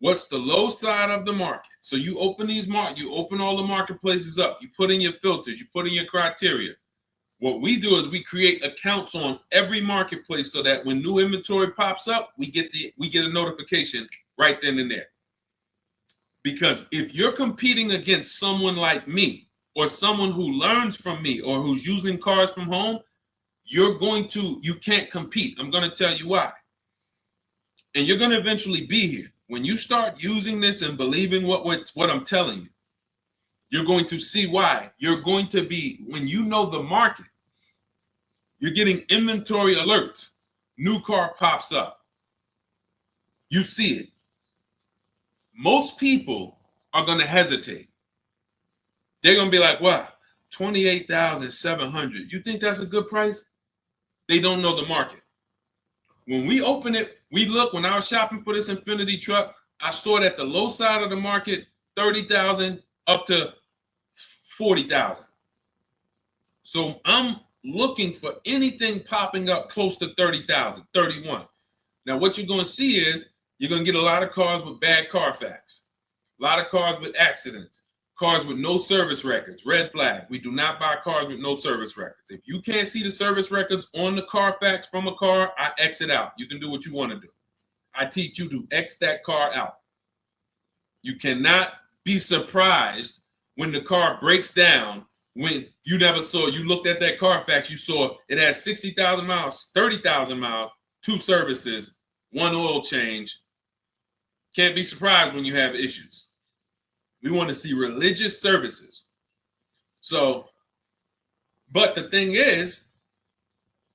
What's the low side of the market? So you open you open all the marketplaces up. You put in your filters. You put in your criteria. What we do is we create accounts on every marketplace so that when new inventory pops up, we get a notification right then and there. Because if you're competing against someone like me or someone who learns from me or who's using cars from home, you can't compete. I'm going to tell you why. And you're going to eventually be here. When you start using this and believing what I'm telling you, you're going to see why. You're going to be, when you know the market, you're getting inventory alerts. New car pops up. You see it. Most people are going to hesitate. They're going to be like, wow, $28,700. You think that's a good price? They don't know the market. When we open it, we look, when I was shopping for this Infinity truck, I saw it at the low side of the market, $30,000 up to $40,000. So I'm looking for anything popping up close to $30,000, $31,000. Now what you're going to see is you're going to get a lot of cars with bad Carfax, a lot of cars with accidents, cars with no service records, red flag. We do not buy cars with no service records. If you can't see the service records on the Carfax from a car, I exit out. You can do what you want to do. I teach you to X that car out. You cannot be surprised when the car breaks down when you looked at that Carfax, you saw it had 60,000 miles, 30,000 miles, 2 services, 1 oil change. Can't be surprised when you have issues. We want to see religious services. So, but the thing is,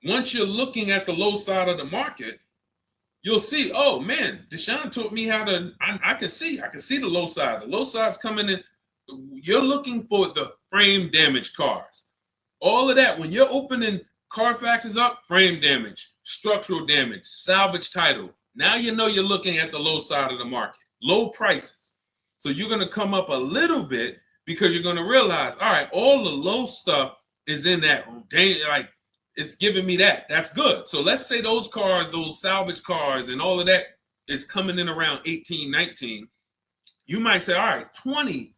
once you're looking at the low side of the market, you'll see, oh man, Deshone taught me how to, I can see the low side. The low side's coming in. You're looking for the frame damage cars. All of that, when you're opening Carfaxes up, frame damage, structural damage, salvage title. Now you know you're looking at the low side of the market, low prices. So you're going to come up a little bit because you're going to realize, all right, all the low stuff is in that, like, it's giving me that. That's good. So let's say those cars, those salvage cars and all of that is coming in around 18, 19. You might say, all right, 20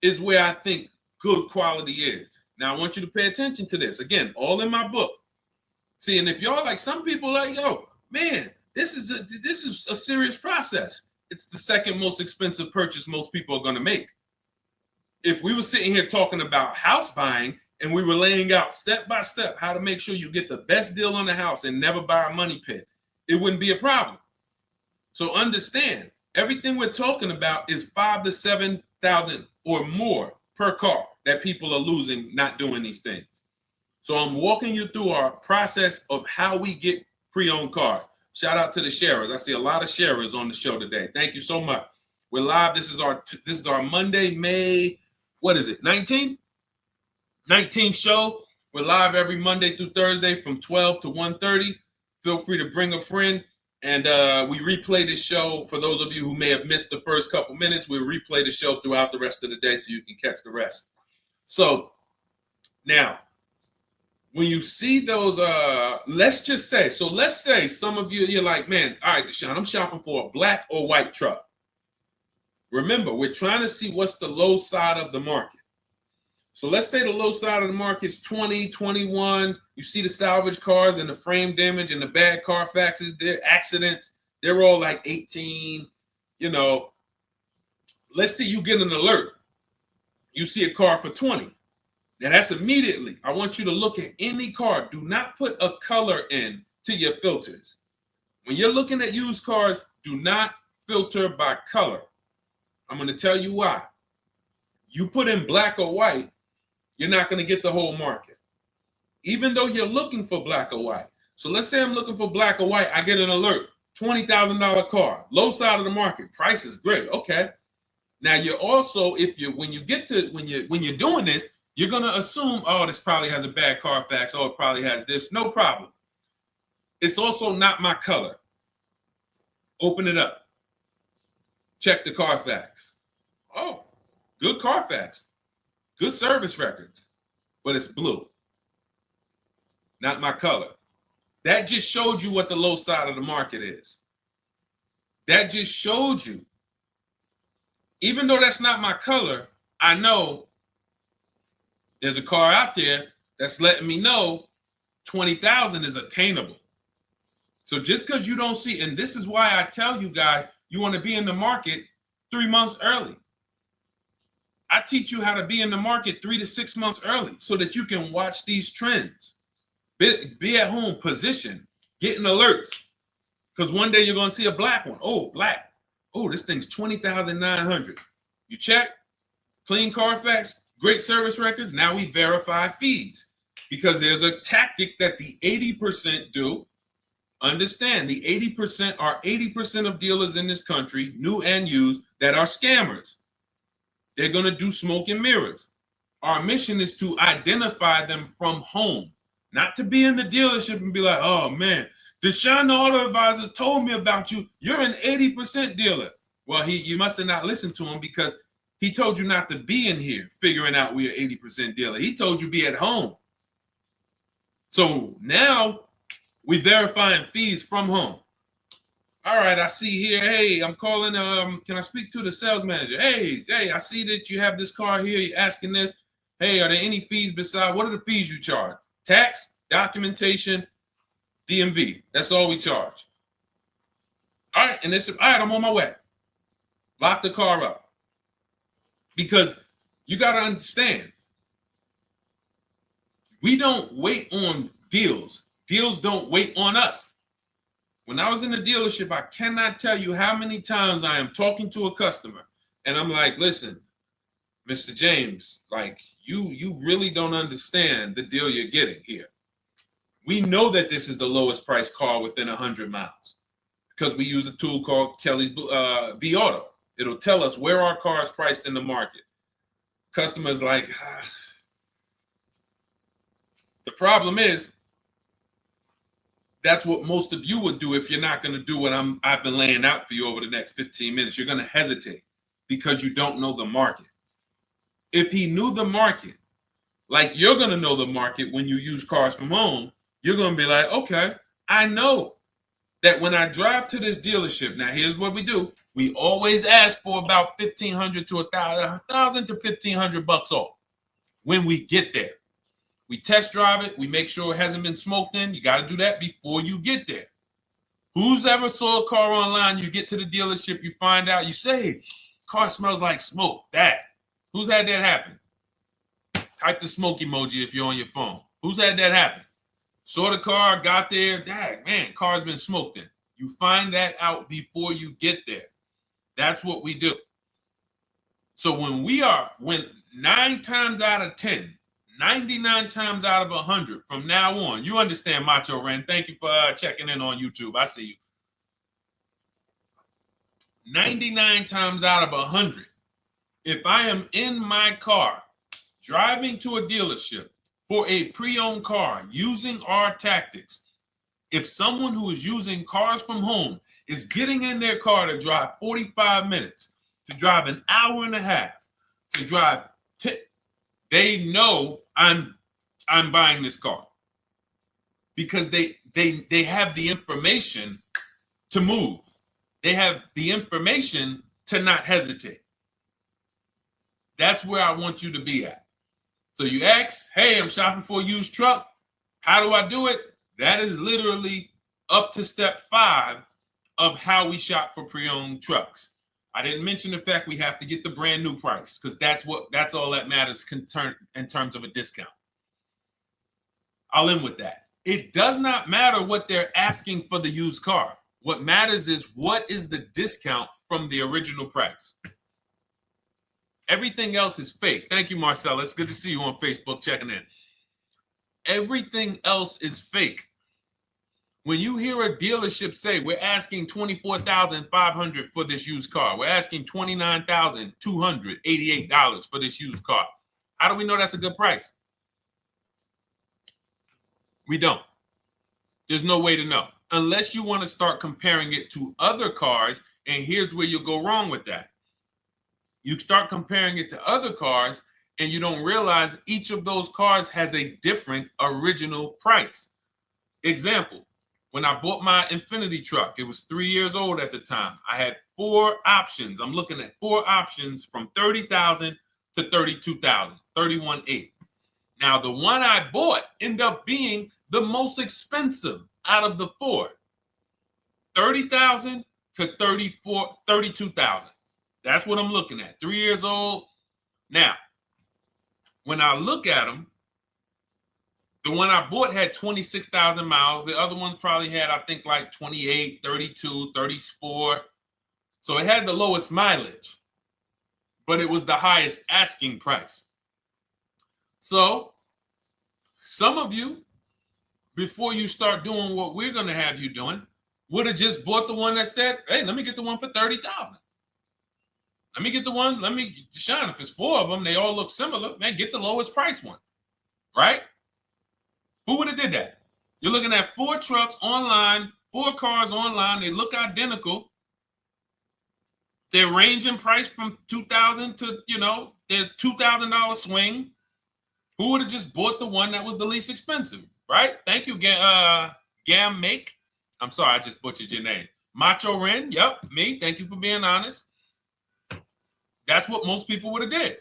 is where I think good quality is. Now I want you to pay attention to this. Again, all in my book. See, and if y'all like, some people like, yo, man, this is a serious process. It's the second most expensive purchase most people are going to make. If we were sitting here talking about house buying and we were laying out step by step how to make sure you get the best deal on the house and never buy a money pit, it wouldn't be a problem. So understand, everything we're talking about is $5,000 to $7,000 or more per car that people are losing not doing these things. So I'm walking you through our process of how we get pre-owned cars. Shout out to the sharers. I see a lot of sharers on the show today. Thank you so much. We're live. This is our Monday, May, what is it, 19th? 19th show. We're live every Monday through Thursday from 12 to 1:30. Feel free to bring a friend. And we replay this show. For those of you who may have missed the first couple minutes, we'll replay the show throughout the rest of the day so you can catch the rest. So now, when you see those, let's say some of you, you're like, man, all right, Deshone, I'm shopping for a black or white truck. Remember, we're trying to see what's the low side of the market. So let's say the low side of the market is 20, 21. You see the salvage cars and the frame damage and the bad Carfaxes, their accidents, they're all like 18. You know, let's say you get an alert. You see a car for 20. Now that's immediately. I want you to look at any car. Do not put a color in to your filters. When you're looking at used cars, do not filter by color. I'm going to tell you why. You put in black or white, you're not going to get the whole market. Even though you're looking for black or white. So let's say I'm looking for black or white. I get an alert. $20,000 car. Low side of the market. Price is great. Okay. Now you're also, when you're doing this, you're gonna assume, oh, this probably has a bad Carfax. Oh, it probably has this. No problem. It's also not my color. Open it up. Check the Carfax. Oh, good Carfax. Good service records. But it's blue. Not my color. That just showed you what the low side of the market is. That just showed you. Even though that's not my color, I know there's a car out there that's letting me know 20,000 is attainable. So just because you don't see, and this is why I tell you guys, you want to be in the market 3 months early. I teach you how to be in the market 3 to 6 months early so that you can watch these trends. Be at home, position, getting alerts. Because one day you're going to see a black one. Oh, black. Oh, this thing's 20,900. You check, clean Carfax, great service records. Now we verify fees because there's a tactic that the 80% do. Understand, the 80% are 80% of dealers in this country, new and used, that are scammers. They're going to do smoke and mirrors. Our mission is to identify them from home, not to be in the dealership and be like, oh man, Deshone the Auto Advisor told me about you. You're an 80% dealer. Well, you must have not listened to him because he told you not to be in here figuring out we're 80% dealer. He told you be at home. So now we verifying fees from home. All right, I see here, hey, I'm calling, can I speak to the sales manager? Hey, I see that you have this car here. You're asking this. Hey, are there any fees besides, what are the fees you charge? Tax, documentation, DMV. That's all we charge. All right, and all right, I'm on my way. Lock the car up. Because you got to understand, we don't wait on deals. Deals don't wait on us. When I was in the dealership, I cannot tell you how many times I am talking to a customer and I'm like, listen, Mr. James, like you really don't understand the deal you're getting here. We know that this is the lowest price car within 100 miles because we use a tool called Kelly's V Auto. It'll tell us where our car is priced in the market. Customers like, the problem is, that's what most of you would do if you're not going to do what I've been laying out for you over the next 15 minutes. You're going to hesitate because you don't know the market. If he knew the market, like you're going to know the market when you use cars from home, you're going to be like, okay, I know that when I drive to this dealership, now here's what we do. We always ask for about $1,500 to $1,000 to $1,500 off when we get there. We test drive it. We make sure it hasn't been smoked in. You got to do that before you get there. Who's ever saw a car online? You get to the dealership, you find out, you say, car smells like smoke. That. Who's had that happen? Type the smoke emoji if you're on your phone. Who's had that happen? Saw the car, got there, dang, man, car's been smoked in. You find that out before you get there. That's what we do. So when 9 times out of 10, 99 times out of 100 from now on, you understand, Macho Ren. Thank you for checking in on YouTube. I see you. 99 times out of 100, if I am in my car driving to a dealership for a pre-owned car using our tactics, if someone who is using cars from home is getting in their car to drive 45 minutes, to drive an hour and a half, to drive, they know I'm buying this car. because they have the information to move. They have the information to not hesitate. That's where I want you to be at. So you ask, hey, I'm shopping for a used truck. How do I do it? That is literally up to step 5 of how we shop for pre-owned trucks. I didn't mention the fact we have to get the brand new price, because that's all that matters in terms of a discount. I'll end with that. It does not matter what they're asking for the used car. What matters is what is the discount from the original price. Everything else is fake. Thank you, Marcella. It's good to see you on Facebook checking in. Everything else is fake. When you hear a dealership say, we're asking $24,500 for this used car, we're asking $29,288 for this used car, how do we know that's a good price? We don't. There's no way to know unless you want to start comparing it to other cars. And here's where you'll go wrong with that. You start comparing it to other cars and you don't realize each of those cars has a different original price. Example, when I bought my Infinity truck, it was 3 years old at the time. I had 4 options. I'm looking at 4 options from $30,000 to $32,000, $31,800. Now, the one I bought ended up being the most expensive out of the 4. $30,000 to $32,000. That's what I'm looking at. 3 years old. Now, when I look at them, the one I bought had 26,000 miles. The other one probably had, I think, like 28, 32, 34. So it had the lowest mileage, but it was the highest asking price. So some of you, before you start doing what we're going to have you doing, would have just bought the one that said, hey, let me get the one for $30,000. Let me get the one, Deshone, if it's 4 of them, they all look similar, man, get the lowest price one, right? Who would have did that? You're looking at 4 trucks online, 4 cars online, they look identical. They're ranging price from $2,000 to, their $2,000 swing. Who would have just bought the one that was the least expensive, right? Thank you, Gam Make. I'm sorry, I just butchered your name. Macho Ren, yep, me. Thank you for being honest. That's what most people would have did.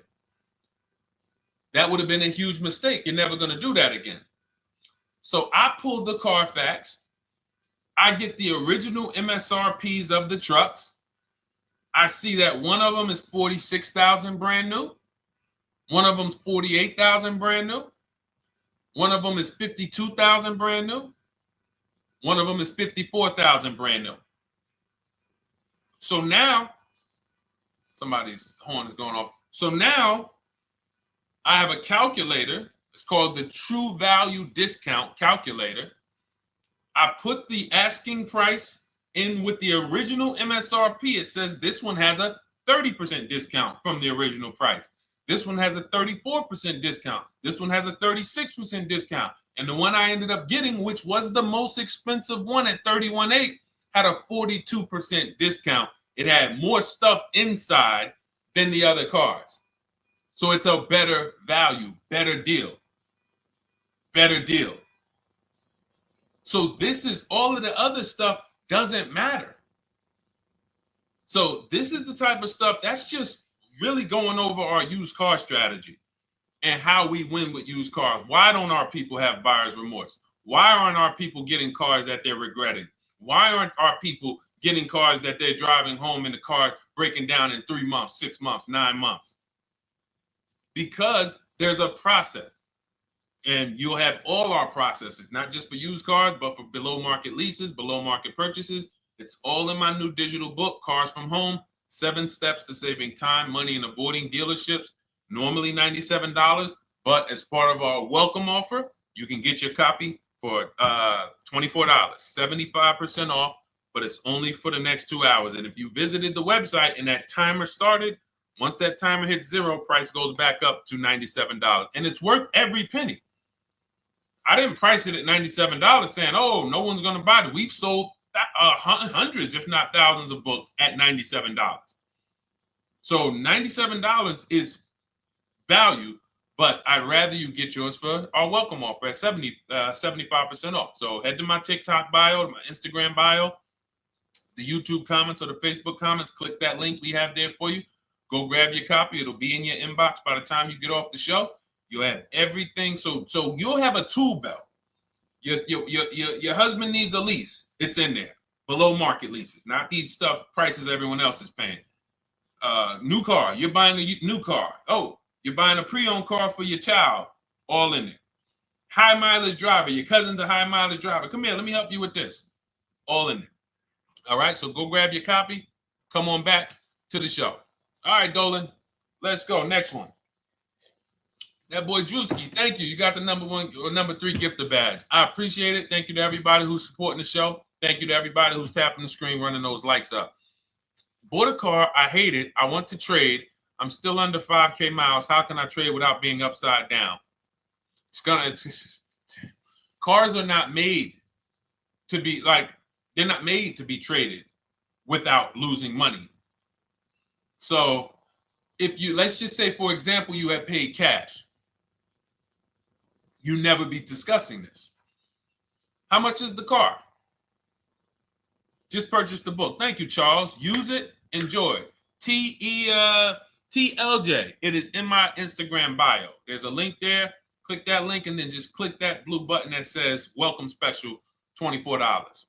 That would have been a huge mistake. You're never going to do that again. So I pulled the Carfax. I get the original MSRPs of the trucks. I see that one of them is $46,000 brand new. One of them's $48,000 brand new. One of them is $52,000 brand new. One of them is $54,000 brand new. So now, somebody's horn is going off. So now I have a calculator. It's called the True Value Discount Calculator. I put the asking price in with the original MSRP. It says this one has a 30% discount from the original price. This one has a 34% discount. This one has a 36% discount. And the one I ended up getting, which was the most expensive one at $31,800, had a 42% discount. It had more stuff inside than the other cars. So it's a better value, better deal. Better deal. So this is all of the other stuff doesn't matter. So this is the type of stuff that's just really going over our used car strategy and how we win with used cars. Why don't our people have buyer's remorse? Why aren't our people getting cars that they're regretting? Why aren't our people getting cars that they're driving home in the car breaking down in 3 months, 6 months, 9 months? Because there's a process. And you'll have all our processes, not just for used cars, but for below market leases, below market purchases. It's all in my new digital book, Cars from Home, 7 Steps to Saving Time, Money, and Avoiding Dealerships. Normally $97, but as part of our welcome offer, you can get your copy for $24, 75% off, but it's only for the next 2 hours. And if you visited the website and that timer started, once that timer hits 0, price goes back up to $97. And it's worth every penny. I didn't price it at $97 saying, oh, no one's going to buy it. We've sold hundreds, if not thousands of books at $97. So $97 is value, But I'd rather you get yours for our welcome offer at 75% off. So head to my TikTok bio, my Instagram bio, the YouTube comments or the Facebook comments. Click that link we have there for you. Go grab your copy. It'll be in your inbox by the time you get off the show. You'll have everything. So you'll have a tool belt. Your husband needs a lease. It's in there. Below market leases, not these stuff prices everyone else is paying. New car. You're buying a new car. Oh, you're buying a pre-owned car for your child. All in there. High mileage driver. Your cousin's a high mileage driver. Come here. Let me help you with this. All in there. All right. So go grab your copy. Come on back to the show. All right, Dolan. Let's go. Next one. That boy Drewski, thank you. You got the number 3 gifter badge. I appreciate it. Thank you to everybody who's supporting the show. Thank you to everybody who's tapping the screen, running those likes up. Bought a car. I hate it. I want to trade. I'm still under 5K miles. How can I trade without being upside down? Cars are not made to be they're not made to be traded without losing money. So if let's just say, for example, you had paid cash. You never be discussing this. How much is the car? Just purchase the book. Thank you, Charles. Use it. Enjoy. TLJ. It is in my Instagram bio. There's a link there. Click that link and then just click that blue button that says welcome special, $24.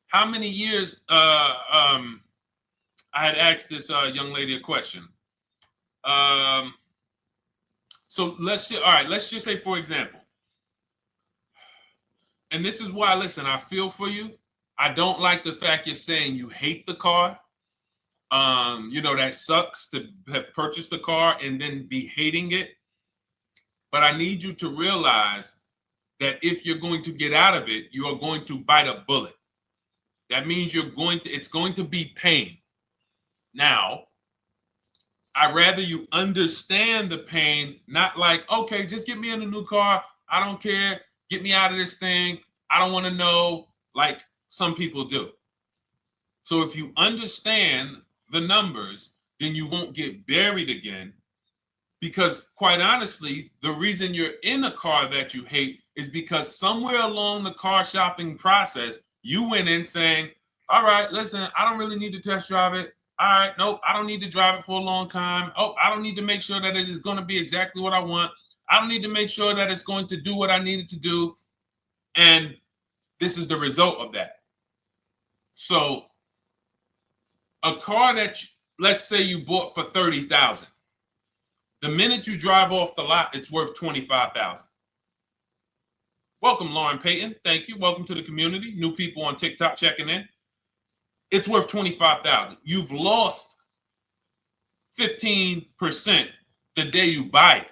How many years? I had asked this young lady a question. So let's just say, for example, and this is why, listen, I feel for you. I don't like the fact you're saying you hate the car. That sucks to have purchased the car and then be hating it. But I need you to realize that if you're going to get out of it, you are going to bite a bullet. That means it's going to be pain. Now, I'd rather you understand the pain, not like, okay, just get me in a new car. I don't care. Get me out of this thing. I don't want to know, like some people do. So if you understand the numbers, then you won't get buried again. Because quite honestly, the reason you're in a car that you hate is because somewhere along the car shopping process, you went in saying, all right, listen, I don't really need to test drive it. All right, nope, I don't need to drive it for a long time. Oh, I don't need to make sure that it is going to be exactly what I want. I don't need to make sure that it's going to do what I need it to do. And this is the result of that. So a car that, let's say you bought for $30,000. The minute you drive off the lot, it's worth $25,000. Welcome, Lauren Payton. Thank you. Welcome to the community. New people on TikTok checking in. It's worth $25,000. You've lost 15% the day you buy it.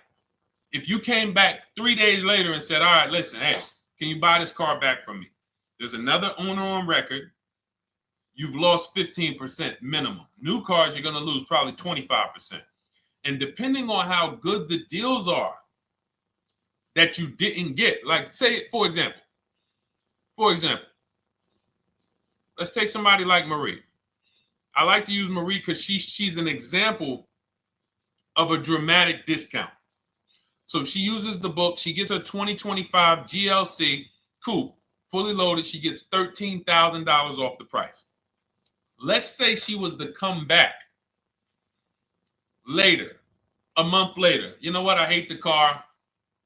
If you came back 3 days later and said, all right, listen, hey, can you buy this car back from me? There's another owner on record. You've lost 15% minimum. New cars, you're going to lose probably 25%. And depending on how good the deals are that you didn't get, like say, for example, let's take somebody like Marie. I like to use Marie because she's an example of a dramatic discount. So she uses the book. She gets a 2025 GLC coupe, fully loaded. She gets $13,000 off the price. Let's say she was to come back later, a month later. You know what? I hate the car.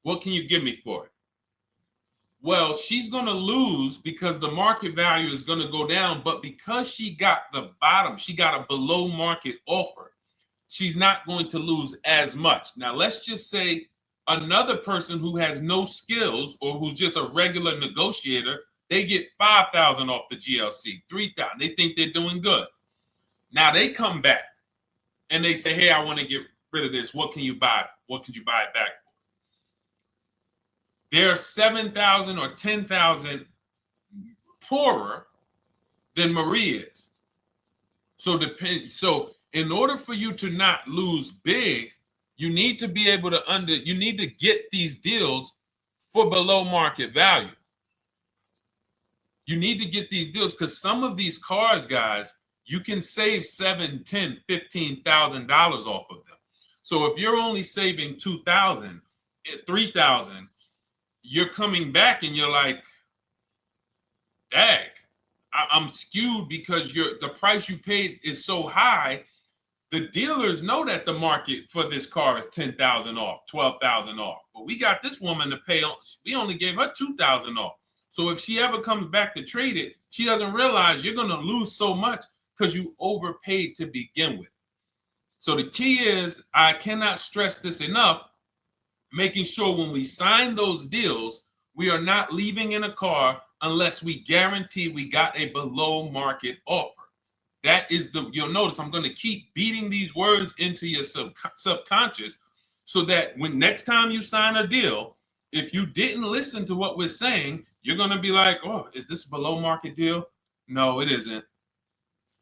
What can you give me for it? Well, she's going to lose because the market value is going to go down. But because she got the bottom, she got a below market offer, she's not going to lose as much. Now, let's just say another person who has no skills or who's just a regular negotiator, they get $5,000 off the GLC, $3,000. They think they're doing good. Now they come back and they say, hey, I want to get rid of this. What can you buy? What could you buy it back for? They're 7,000 or 10,000 poorer than Marie is. So in order for you to not lose big, you need to be able to you need to get these deals for below market value. You need to get these deals because some of these cars, guys, you can save $7,000, $10,000, $15,000 off of them. So if you're only saving 2,000, 3,000, you're coming back and you're like, dag, I'm skewed because the price you paid is so high. The dealers know that the market for this car is 10,000 off, 12,000 off. But we got this woman to pay, we only gave her 2,000 off. So if she ever comes back to trade it, she doesn't realize you're going to lose so much because you overpaid to begin with. So the key is, I cannot stress this enough, making sure when we sign those deals, we are not leaving in a car unless we guarantee we got a below market offer. That is you'll notice I'm going to keep beating these words into your subconscious so that when next time you sign a deal, if you didn't listen to what we're saying, you're going to be like, oh, is this a below market deal? No, it isn't.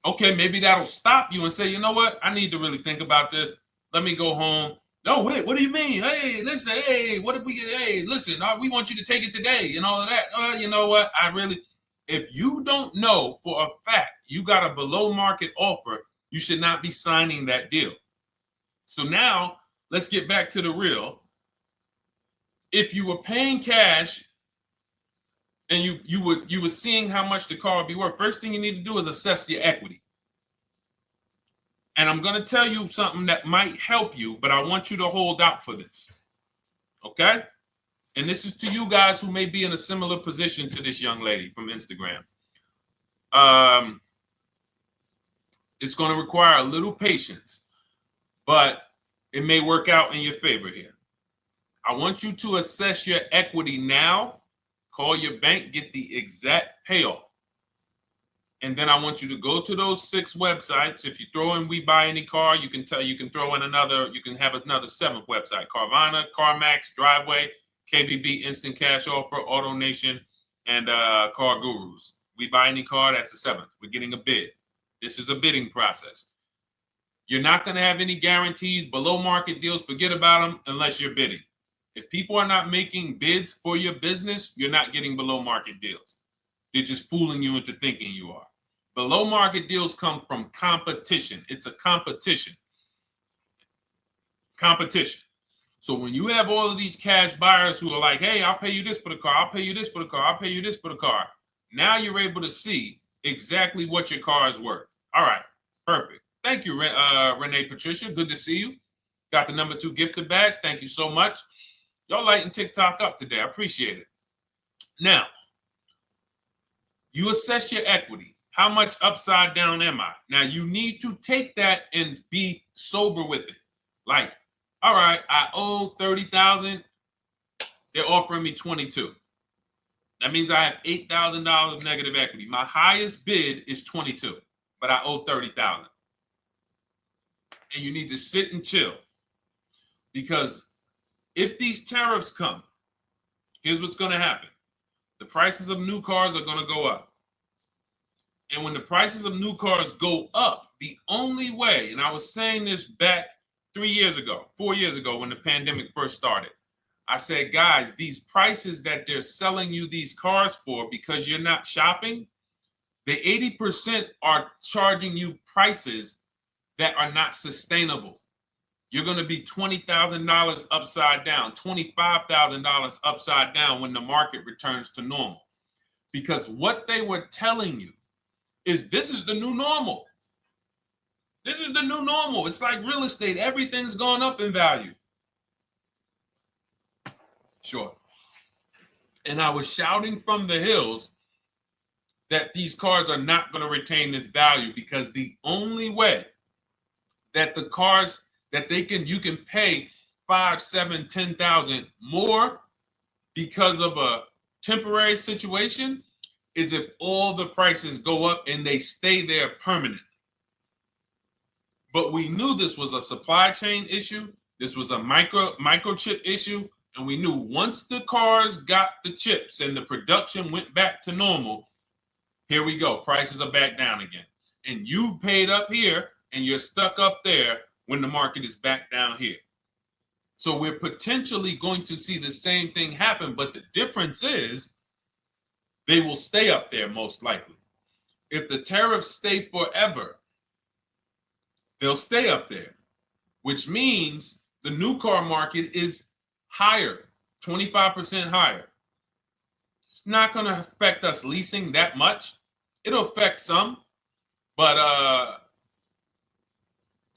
Okay, maybe that'll stop you and say, you know what? I need to really think about this. Let me go home. No, wait, what do you mean? Hey, listen, hey, what if we get, hey, listen, we want you to take it today and all of that. You know what? If you don't know for a fact you got a below market offer, you should not be signing that deal. So now let's get back to the real. If you were paying cash and you were seeing how much the car would be worth, first thing you need to do is assess your equity. And I'm going to tell you something that might help you, but I want you to hold out for this. Okay? And this is to you guys who may be in a similar position to this young lady from Instagram. It's going to require a little patience, but it may work out in your favor here. I want you to assess your equity now, call your bank, get the exact payoff. And then I want you to go to those 6 websites. If you throw in We Buy Any Car, you can throw in you can have another 7th website: Carvana, CarMax, Driveway, KBB, Instant Cash Offer, AutoNation, and Car Gurus. We Buy Any Car, that's the 7th. We're getting a bid. This is a bidding process. You're not going to have any guarantees, below market deals, forget about them unless you're bidding. If people are not making bids for your business, you're not getting below market deals. They're just fooling you into thinking you are. Below market deals come from competition. It's a competition. Competition. So when you have all of these cash buyers who are like, hey, I'll pay you this for the car, I'll pay you this for the car, I'll pay you this for the car. Now you're able to see exactly what your car is worth. All right, perfect. Thank you, Renee Patricia. Good to see you. Got the number 2 gifted badge. Thank you so much. Y'all lighting TikTok up today. I appreciate it. Now, you assess your equity. How much upside down am I? Now, you need to take that and be sober with it. Like, all right, I owe 30,000. They're offering me 22. That means I have $8,000 of negative equity. My highest bid is 22, but I owe 30,000. And you need to sit and chill, because if these tariffs come, here's what's going to happen. The prices of new cars are going to go up. And when the prices of new cars go up, the only way, and I was saying this back 4 years ago, when the pandemic first started, I said, guys, these prices that they're selling you these cars for because you're not shopping, the 80% are charging you prices that are not sustainable. You're going to be $20,000 upside down, $25,000 upside down when the market returns to normal. Because what they were telling you is this is the new normal. This is the new normal. It's like real estate. Everything's gone up in value. Sure. And I was shouting from the hills that these cars are not going to retain this value, because the only way that the cars that you can pay 5, 7, 10,000 more because of a temporary situation is if all the prices go up and they stay there permanently. But we knew this was a supply chain issue. This was a microchip issue. And we knew once the cars got the chips and the production went back to normal, here we go. Prices are back down again. And you paid up here and you're stuck up there when the market is back down here. So we're potentially going to see the same thing happen, but the difference is they will stay up there most likely. If the tariffs stay forever, they'll stay up there. which means the new car market is higher, 25% higher. It's not going to affect us leasing that much. It'll affect some, but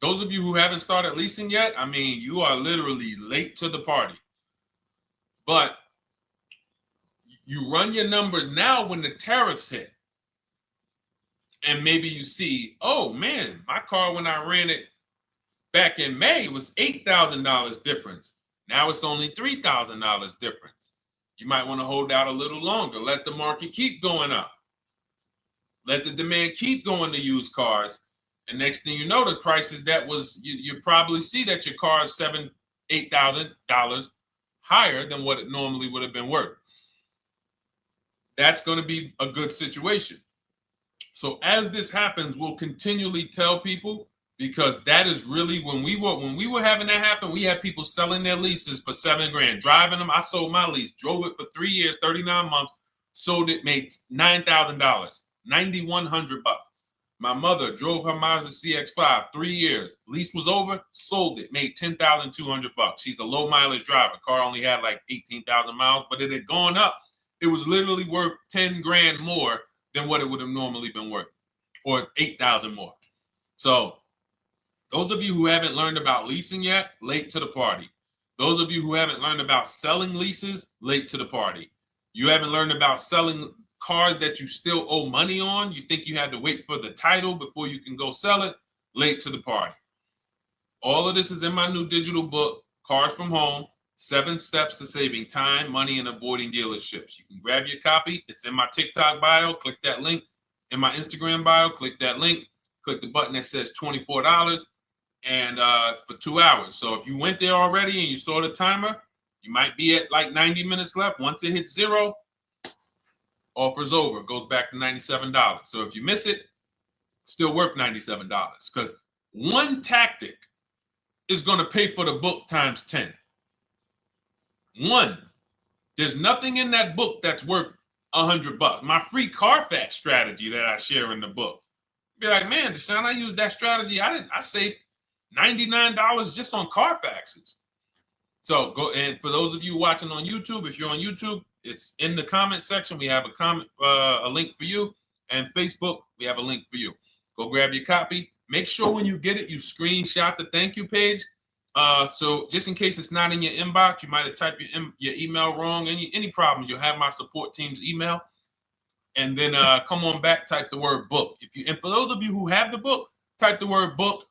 those of you who haven't started leasing yet, I mean, you are literally late to the party. But you run your numbers now when the tariffs hit. And maybe you see, oh man, my car when I ran it back in May was $8,000 difference. Now it's only $3,000 difference. You might want to hold out a little longer. Let the market keep going up. Let the demand keep going to used cars. And next thing you know, the prices that was, you probably see that your car is $7,000, $8,000 higher than what it normally would have been worth. That's going to be a good situation. So as this happens, we'll continually tell people, because that is really when we were having that happen, we had people selling their leases for $7,000, driving them. I sold my lease, drove it for 3 years, 39 months, sold it, made $9,000, $9,100. My mother drove her Mazda CX-5 3 years. Lease was over, sold it, made $10,200. She's a low mileage driver. Car only had like 18,000 miles, but it had gone up. It was literally worth $10,000 more than what it would have normally been worth, or 8,000 more. So those of you who haven't learned about leasing yet, late to the party. Those of you who haven't learned about selling leases, late to the party. You haven't learned about selling cars that you still owe money on. You think you had to wait for the title before you can go sell it, late to the party. All of this is in my new digital book, Cars from Home, 7 Steps to Saving Time, Money, and Avoiding Dealerships. You can grab your copy. It's in my TikTok bio. Click that link. In my Instagram bio, click that link. Click the button that says $24, and it's for 2 hours. So if you went there already and you saw the timer, you might be at like 90 minutes left. Once it hits 0, offer's over. It goes back to $97. So if you miss it, it's still worth $97, because one tactic is going to pay for the book times 10. One, there's nothing in that book that's worth $100. My free Carfax strategy that I share in the book. Be like, man, Deshone, I used that strategy. I saved $99 just on Carfaxes. So go, and for those of you watching on YouTube, if you're on YouTube, it's in the comment section. We have a link for you, and Facebook, we have a link for you. Go grab your copy. Make sure when you get it, you screenshot the thank you page. So just in case it's not in your inbox, you might have typed your email wrong. Any problems, you'll have my support team's email. And then come on back, type the word book. And for those of you who have the book, type the word book.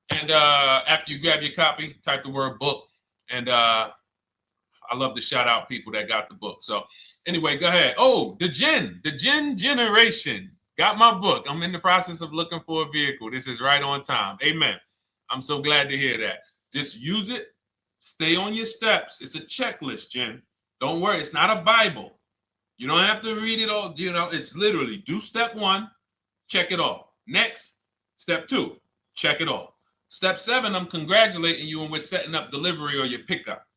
And after you grab your copy, type the word book. And I love to shout out people that got the book. So anyway, go ahead. Oh, the Gen Generation got my book. I'm in the process of looking for a vehicle. This is right on time. Amen. I'm so glad to hear that. Just use it. Stay on your steps. It's a checklist, Jen. Don't worry. It's not a Bible. You don't have to read it all. You know, it's literally do step 1, check it off. Next, step 2, check it off. Step 7, I'm congratulating you and we're setting up delivery or your pickup.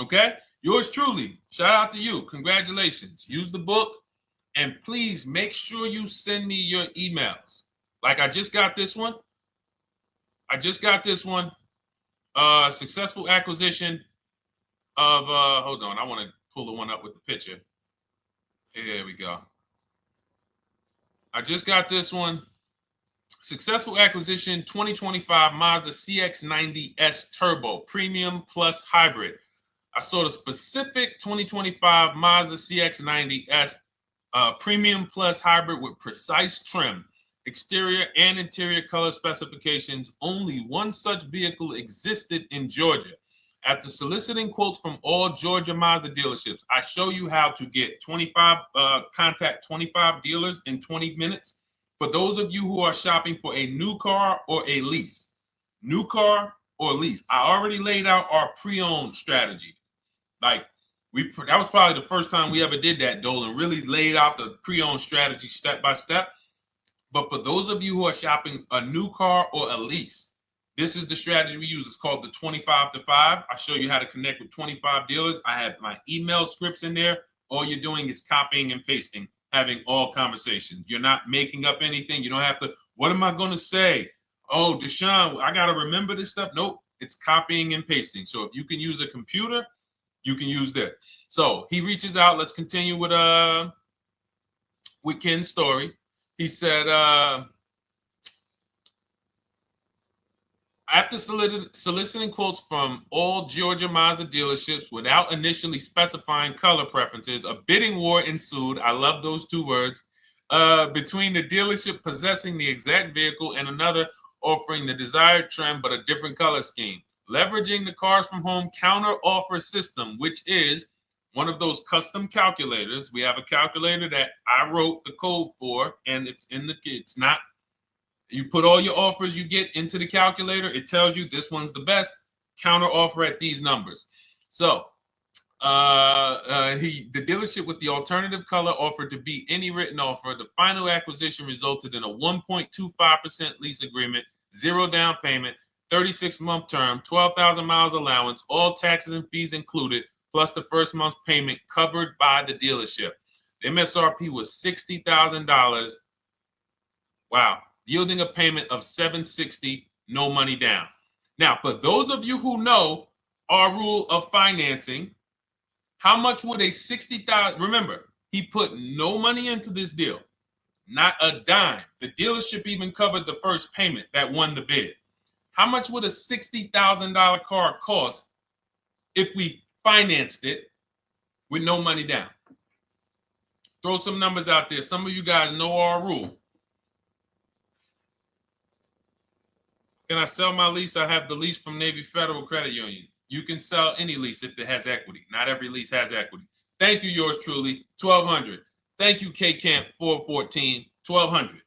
Okay? Yours truly. Shout out to you. Congratulations. Use the book, and please make sure you send me your emails. Like I just got this one. Successful acquisition of, hold on, I want to pull the one up with the picture. Here we go. I just got this one. Successful acquisition 2025 Mazda CX-90S Turbo Premium Plus Hybrid. I saw the specific 2025 Mazda CX-90S Premium Plus Hybrid with precise trim, exterior and interior color specifications. Only one such vehicle existed in Georgia. After soliciting quotes from all Georgia Mazda dealerships, I show you how to get contact 25 dealers in 20 minutes. For those of you who are shopping for a new car or a lease, new car or lease, I already laid out our pre-owned strategy. Like that was probably the first time we ever did that, Dolan, really laid out the pre-owned strategy step by step. But for those of you who are shopping a new car or a lease, this is the strategy we use. It's called the 25 to 5. I show you how to connect with 25 dealers. I have my email scripts in there. All you're doing is copying and pasting, having all conversations. You're not making up anything. You don't have to, what am I going to say? Oh, Deshone, I got to remember this stuff. Nope, it's copying and pasting. So if you can use a computer, you can use that. So he reaches out. Let's continue with Ken's story. He said, after soliciting quotes from all Georgia Mazda dealerships without initially specifying color preferences, a bidding war ensued. I love those two words. Between the dealership possessing the exact vehicle and another offering the desired trim but a different color scheme. Leveraging the Cars from Home counter offer system, which is one of those custom calculators. We have a calculator that I wrote the code for, and it's not. You put all your offers you get into the calculator. It tells you this one's the best. Counter offer at these numbers. So the dealership with the alternative color offered to beat any written offer. The final acquisition resulted in a 1.25% lease agreement, 0 down payment, 36-month term, 12,000 miles allowance, all taxes and fees included, plus the first month's payment covered by the dealership. The MSRP was $60,000. Wow. Yielding a payment of $760, no money down. Now, for those of you who know our rule of financing, how much would a $60,000? Remember, he put no money into this deal, not a dime. The dealership even covered the first payment that won the bid. How much would a $60,000 car cost if we financed it with no money down? Throw some numbers out there. Some of you guys know our rule. Can I sell my lease? I have the lease from Navy Federal Credit Union. You can sell any lease if it has equity. Not every lease has equity. Thank you, yours truly, 1,200. Thank you, K-Camp 414, 1,200.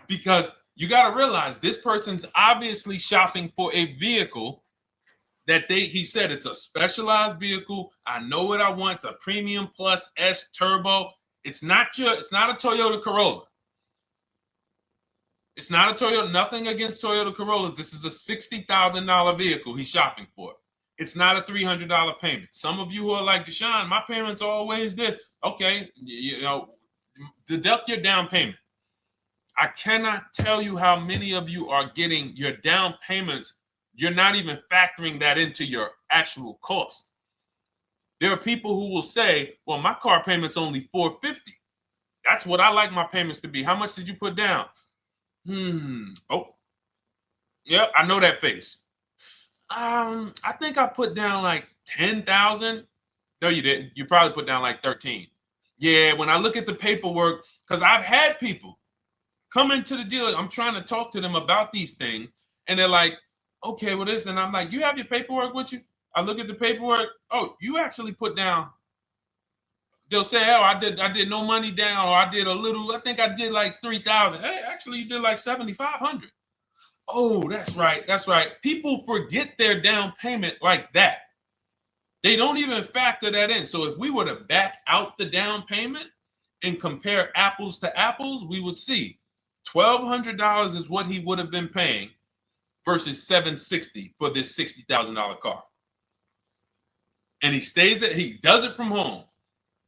Because you got to realize this person's obviously shopping for a vehicle that he said it's a specialized vehicle. I know what I want. It's a premium plus S turbo. It's not a Toyota Corolla. It's not a Toyota, nothing against Toyota Corollas. This is a $60,000 vehicle he's shopping for. It's not a $300 payment. Some of you who are like, Deshone, my payments are always this. Okay, deduct your down payment. I cannot tell you how many of you are getting your down payments. You're not even factoring that into your actual cost. There are people who will say, well, my car payment's only $450. That's what I like my payments to be. How much did you put down? Oh, yeah, I know that face. I think I put down like 10,000. No, you didn't. You probably put down like 13. Yeah, when I look at the paperwork, because I've had people come into the dealer. I'm trying to talk to them about these things, and they're like, okay, well, this, and I'm like, you have your paperwork with you? I look at the paperwork. Oh, you actually put down. They'll say, oh, I did no money down, or I did a little. I think I did like 3,000. Hey, actually, you did like 7,500. Oh, that's right. That's right. People forget their down payment like that. They don't even factor that in. So if we were to back out the down payment and compare apples to apples, we would see $1,200 is what he would have been paying versus $760 for this $60,000 car. And he does it from home.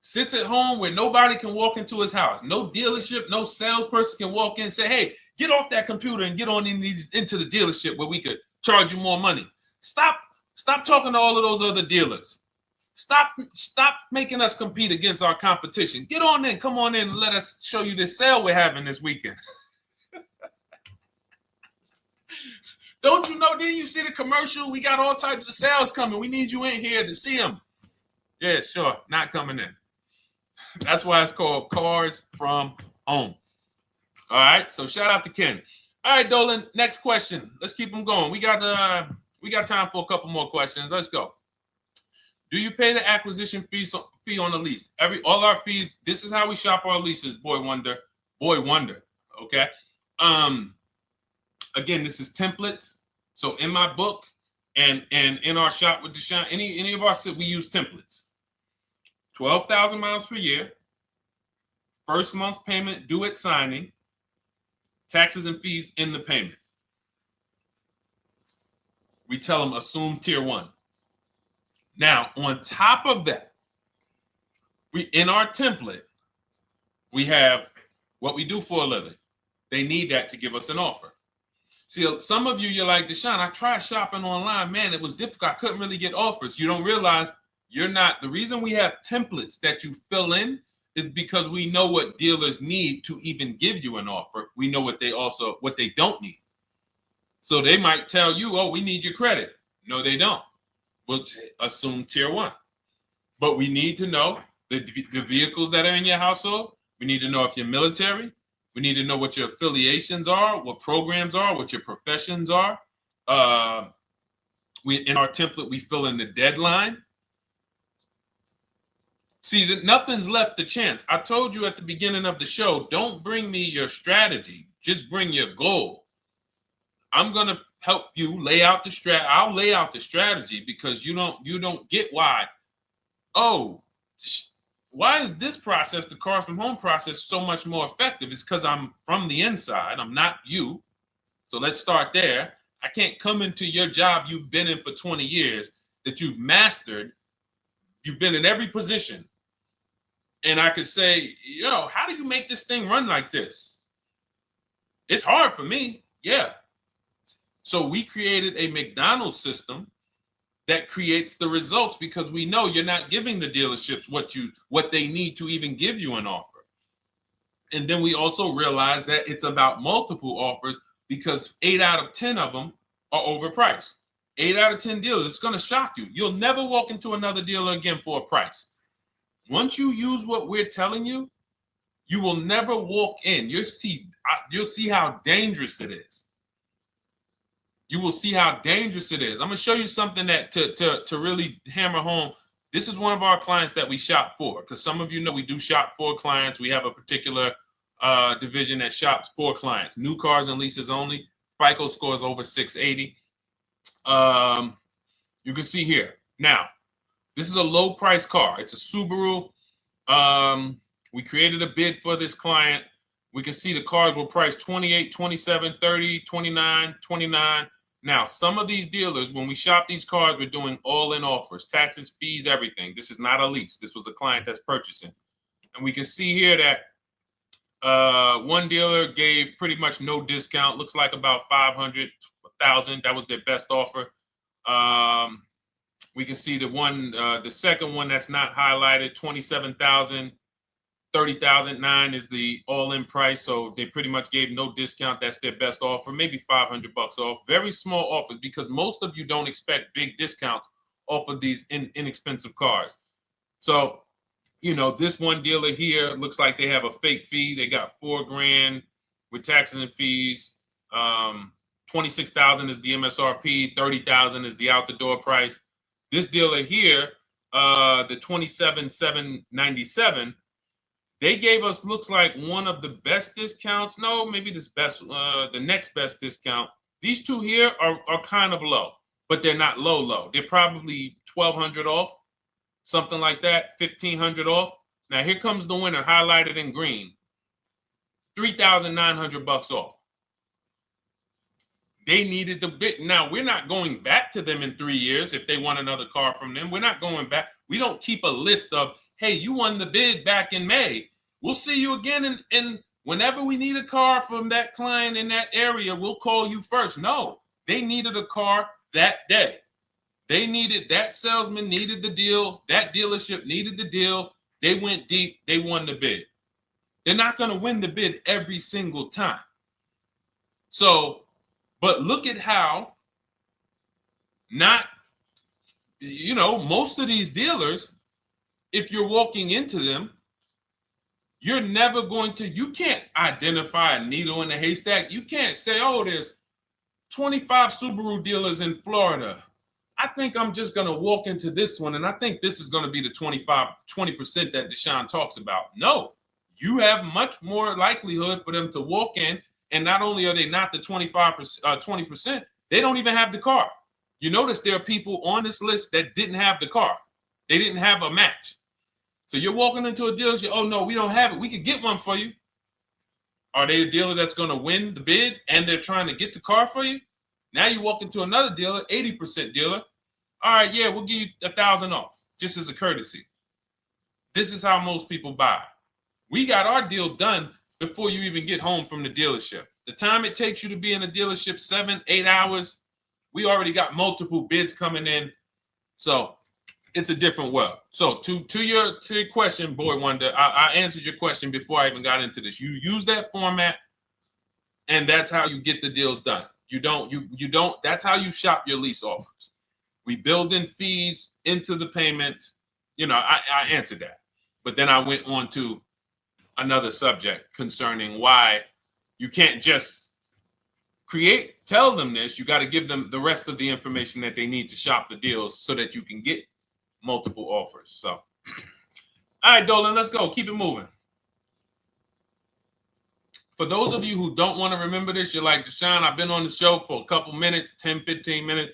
Sits at home where nobody can walk into his house. No dealership, no salesperson can walk in and say, hey, get off that computer and get on into the dealership where we could charge you more money. Stop talking to all of those other dealers. Stop making us compete against our competition. Get on in, come on in and let us show you this sale we're having this weekend. Don't you know, didn't you see the commercial? We got all types of sales coming. We need you in here to see them. Yeah, sure, not coming in. That's why it's called Cars from Home. All right, so shout out to Ken. All right, Dolan, next question. Let's keep them going. We got time for a couple more questions. Let's go. Do you pay the acquisition fee on the lease? All our fees, this is how we shop our leases, boy wonder. Okay. Again, this is templates. So in my book and in our shop with Deshone, any of our we use templates. 12,000 miles per year, first month's payment due at signing, taxes and fees in the payment. We tell them assume tier 1. Now, on top of that, in our template, we have what we do for a living. They need that to give us an offer. See, some of you, you're like, Deshone, I tried shopping online. Man, it was difficult. I couldn't really get offers. You don't realize you're not. The reason we have templates that you fill in is because we know what dealers need to even give you an offer. We know what they don't need. So they might tell you, oh, we need your credit. No, they don't. We'll assume tier 1. But we need to know the vehicles that are in your household. We need to know if you're military. We need to know what your affiliations are, what programs are, what your professions are. In our template, we fill in the deadline. See, nothing's left to chance. I told you at the beginning of the show, don't bring me your strategy. Just bring your goal. I'm going to help you lay out the strat. I'll lay out the strategy because you don't get why. Oh, why is this process, the Cars from Home process, so much more effective? It's because I'm from the inside. I'm not you. So let's start there. I can't come into your job you've been in for 20 years that you've mastered. You've been in every position. And I could say, how do you make this thing run like this? It's hard for me. Yeah. So we created a McDonald's system that creates the results because we know you're not giving the dealerships what they need to even give you an offer. And then we also realize that it's about multiple offers because 8 out of 10 of them are overpriced. 8 out of 10 dealers, it's going to shock you. You'll never walk into another dealer again for a price. Once you use what we're telling you, you will never walk in. You'll see how dangerous it is. You will see how dangerous it is. I'm going to show you something that to really hammer home. This is one of our clients that we shop for, because some of you know we do shop for clients. We have a particular division that shops for clients. New cars and leases only. FICO scores over 680. You can see here. Now, this is a low price car. It's a Subaru. We created a bid for this client. We can see the cars were priced 28, 27, 30, 29, 29. Now, some of these dealers, when we shop these cars, we're doing all-in offers, taxes, fees, everything. This is not a lease. This was a client that's purchasing. And we can see here that one dealer gave pretty much no discount. Looks like about 500, 1,000. That was their best offer. We can see the second one that's not highlighted, 27,000. 30,009 is the all-in price, so they pretty much gave no discount. That's their best offer, maybe $500 off. Very small offers because most of you don't expect big discounts off of these inexpensive cars. So, this one dealer here looks like they have a fake fee. They got $4,000 with taxes and fees. 26,000 is the MSRP. 30,000 is the out-the-door price. This dealer here, the 27,797. They gave us, looks like, one of the best discounts. No, maybe the next best discount. These two here are kind of low, but they're not low. They're probably 1,200 off, something like that, 1,500 off. Now here comes the winner, highlighted in green, 3,900 off. They needed the bid. Now we're not going back to them in 3 years if they want another car from them. We're not going back. We don't keep a list of, hey, you won the bid back in May. We'll see you again, and whenever we need a car from that client in that area, we'll call you first. No, they needed a car that day. That salesman needed the deal. That dealership needed the deal. They went deep. They won the bid. They're not going to win the bid every single time. So, but look at how most of these dealers, if you're walking into them, you're never you can't identify a needle in the haystack. You can't say, oh, there's 25 Subaru dealers in Florida. I think I'm just going to walk into this one, and I think this is going to be the 20% that Deshone talks about. No, you have much more likelihood for them to walk in, and not only are they not the 20%, they don't even have the car. You notice there are people on this list that didn't have the car. They didn't have a match. So you're walking into a dealership, oh, no, we don't have it. We could get one for you. Are they a dealer that's going to win the bid and they're trying to get the car for you? Now you walk into another dealer, 80% dealer. All right, yeah, we'll give you 1,000 off, just as a courtesy. This is how most people buy. We got our deal done before you even get home from the dealership. The time it takes you to be in a dealership, 7-8 hours, we already got multiple bids coming in. So it's a different world. So to your question, Boy Wonder, I answered your question before I even got into this. You use that format, and that's how you get the deals done. You don't, that's how you shop your lease offers. We build in fees into the payment. I answered that. But then I went on to another subject concerning why you can't just tell them this. You got to give them the rest of the information that they need to shop the deals so that you can get multiple offers. So, all right, Dolan, let's go. Keep it moving. For those of you who don't want to remember this, you're like, Deshone, I've been on the show for a couple minutes, 10, 15 minutes.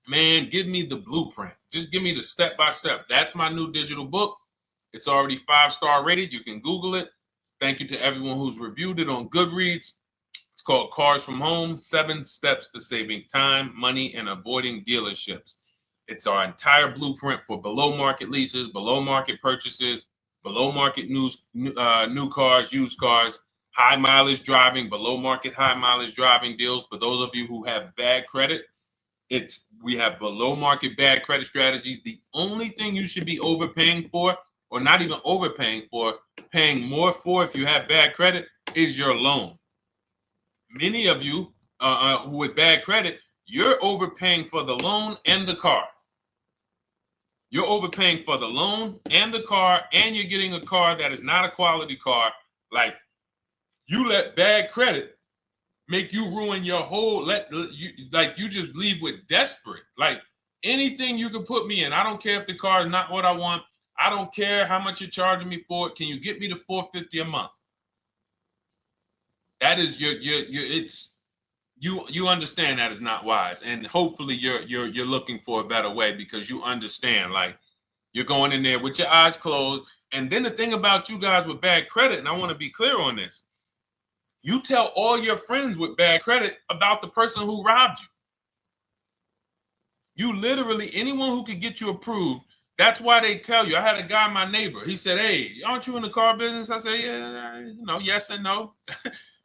Man, give me the blueprint. Just give me the step-by-step. That's my new digital book. It's already 5-star rated. You can Google it. Thank you to everyone who's reviewed it on Goodreads. It's called Cars from Home, 7 Steps to Saving Time, Money, and Avoiding Dealerships. It's our entire blueprint for below-market leases, below-market purchases, below-market new cars, used cars, high mileage driving, below market high mileage driving deals. For those of you who have bad credit, we have below market bad credit strategies. The only thing you should be overpaying for, or not even overpaying for, paying more for if you have bad credit, is your loan. Many of you with bad credit, you're overpaying for the loan and the car. You're overpaying for the loan and the car, and you're getting a car that is not a quality car. Like, you let bad credit make you ruin your whole, you just leave with desperate. Like, anything you can put me in. I don't care if the car is not what I want. I don't care how much you're charging me for it. Can you get me to $450 a month? That is you understand that is not wise. And hopefully you're looking for a better way, because you understand, like, you're going in there with your eyes closed. And then the thing about you guys with bad credit, and I want to be clear on this, you tell all your friends with bad credit about the person who robbed you. You literally, anyone who could get you approved, that's why they tell you. I had a guy, my neighbor, he said, "Hey, aren't you in the car business?" I said, "Yeah, yes and no."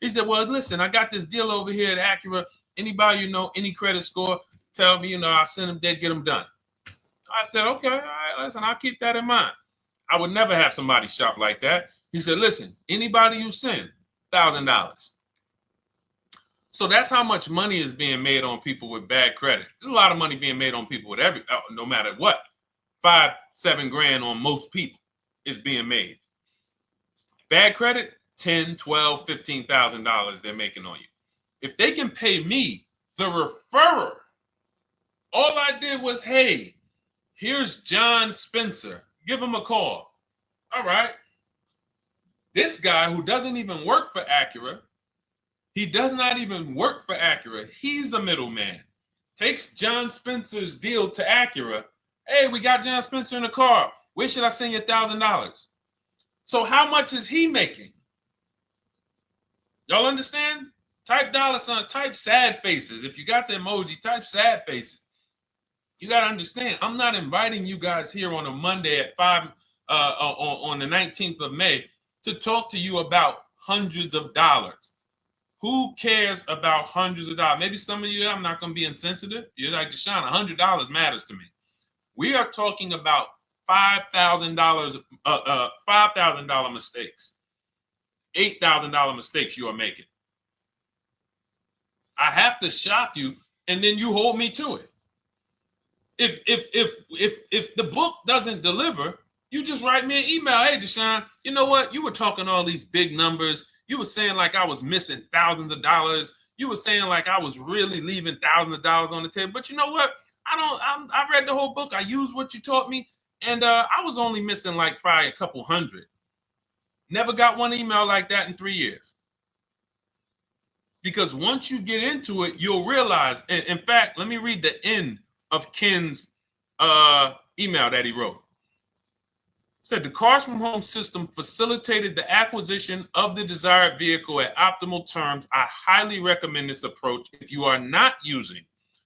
He said, "Well, listen, I got this deal over here at Acura. Anybody any credit score, tell me, I'll send them there, get them done." I said, "Okay, all right, listen, I'll keep that in mind. I would never have somebody shop like that." He said, "Listen, anybody you send, $1,000. So that's how much money is being made on people with bad credit. There's a lot of money being made on people with no matter what. 5-7 grand on most people is being made. Bad credit, $10, $12, $15,000 they're making on you. If they can pay me, the referrer, all I did was, hey, here's John Spencer. Give him a call. All right. This guy who doesn't even work for Acura, he does not even work for Acura. He's a middleman. Takes John Spencer's deal to Acura. Hey, we got John Spencer in the car. Where should I send you $1,000? So how much is he making? Y'all understand? Type $signs, type sad faces. If you got the emoji, type sad faces. You got to understand, I'm not inviting you guys here on a Monday at 5 on the 19th of May to talk to you about hundreds of dollars. Who cares about hundreds of dollars? Maybe some of you, I'm not going to be insensitive. You're like, Deshone, $100 matters to me. We are talking about $5,000 mistakes, $8,000 mistakes you are making. I have to shock you, and then you hold me to it. If the book doesn't deliver, you just write me an email. Hey, Deshone, you know what? You were talking all these big numbers. You were saying like I was missing thousands of dollars. You were saying like I was really leaving thousands of dollars on the table. But you know what? I read the whole book. I used what you taught me. And I was only missing like probably a couple hundred. Never got one email like that in 3 years. Because once you get into it, you'll realize. And in fact, let me read the end of Ken's email that he wrote. Said the Cars from Home system facilitated the acquisition of the desired vehicle at optimal terms. I highly recommend this approach. If you are not using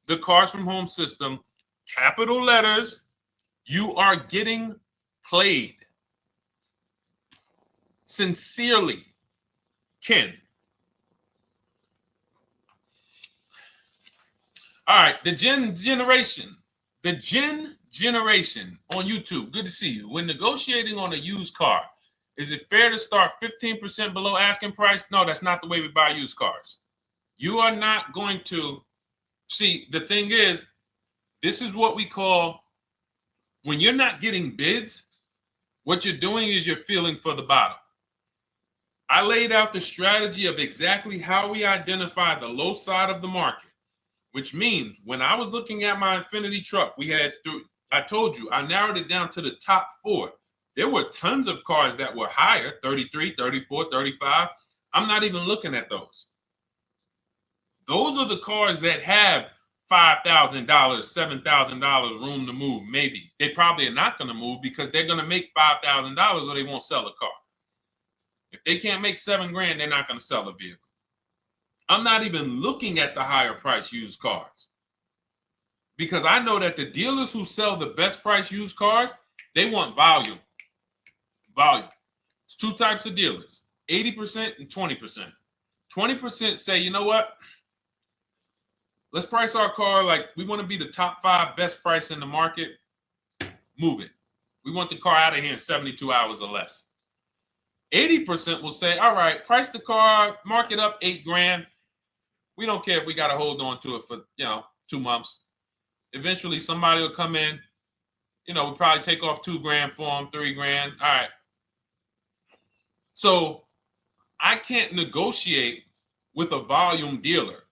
the Cars from Home system, capital letters, you are getting played. Sincerely, Ken. All right, the Gen Generation on YouTube. Good to see you. When negotiating on a used car, is it fair to start 15% below asking price? No, that's not the way we buy used cars. You are not going to see. The thing is, this is what we call, when you're not getting bids, what you're doing is you're feeling for the bottom. I laid out the strategy of exactly how we identify the low side of the market, which means when I was looking at my Infinity truck, I told you, I narrowed it down to the top 4. There were tons of cars that were higher, 33, 34, 35. I'm not even looking at those. Those are the cars that have $5,000, $7,000 room to move, maybe. They probably are not going to move because they're going to make $5,000 or they won't sell a car. If they can't make $7,000, they're not going to sell a vehicle. I'm not even looking at the higher price used cars because I know that the dealers who sell the best price used cars, they want volume. Volume. It's 2 types of dealers, 80% and 20%. 20% say, you know what? Let's price our car like we want to be the top 5 best price in the market. Move it. We want the car out of here in 72 hours or less. 80% will say, all right, price the car, mark it up $8,000. We don't care if we got to hold on to it for, 2 months. Eventually somebody will come in, we'll probably take off $2,000 for them, $3,000. All right. So I can't negotiate with a volume dealer.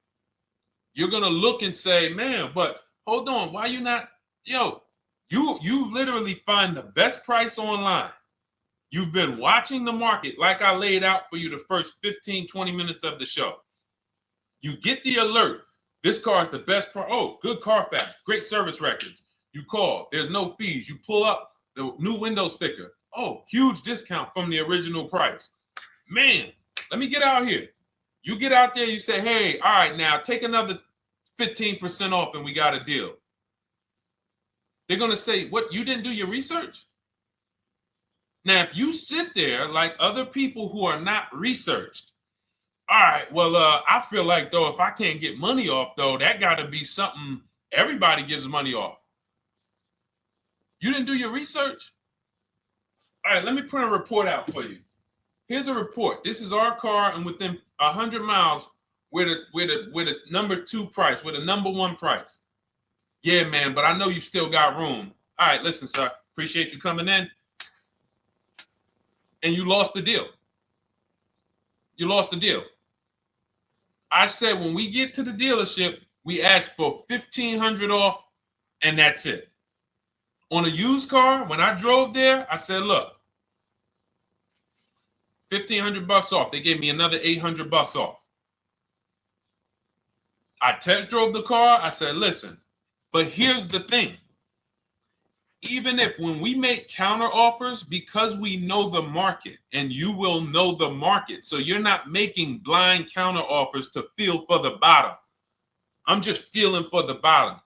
You're going to look and say, man, but hold on, why you not, you literally find the best price online. You've been watching the market like I laid out for you the first 15, 20 minutes of the show. You get the alert. This car is the best price. Oh, good Carfax, great service records. You call, there's no fees. You pull up the new window sticker. Oh, huge discount from the original price. Man, let me get out here. You get out there, you say, hey, all right, now take another 15% off and we got a deal. They're going to say, what, you didn't do your research? Now, if you sit there like other people who are not researched, all right, well, I feel like, though, if I can't get money off, though, that got to be something everybody gives money off. You didn't do your research? All right, let me print a report out for you. Here's a report. This is our car, and within 100 miles, we're the number 2 price, we're the number 1 price. Yeah, man, but I know you still got room. All right, listen, sir, appreciate you coming in. And you lost the deal. You lost the deal. I said when we get to the dealership, we ask for $1,500 off, and that's it. On a used car, when I drove there, I said, look, $1,500 off. They gave me another $800 off. I test drove the car. I said, listen, but here's the thing. Even if when we make counter offers, because we know the market, and you will know the market, so you're not making blind counter offers to feel for the bottom. I'm just feeling for the bottom.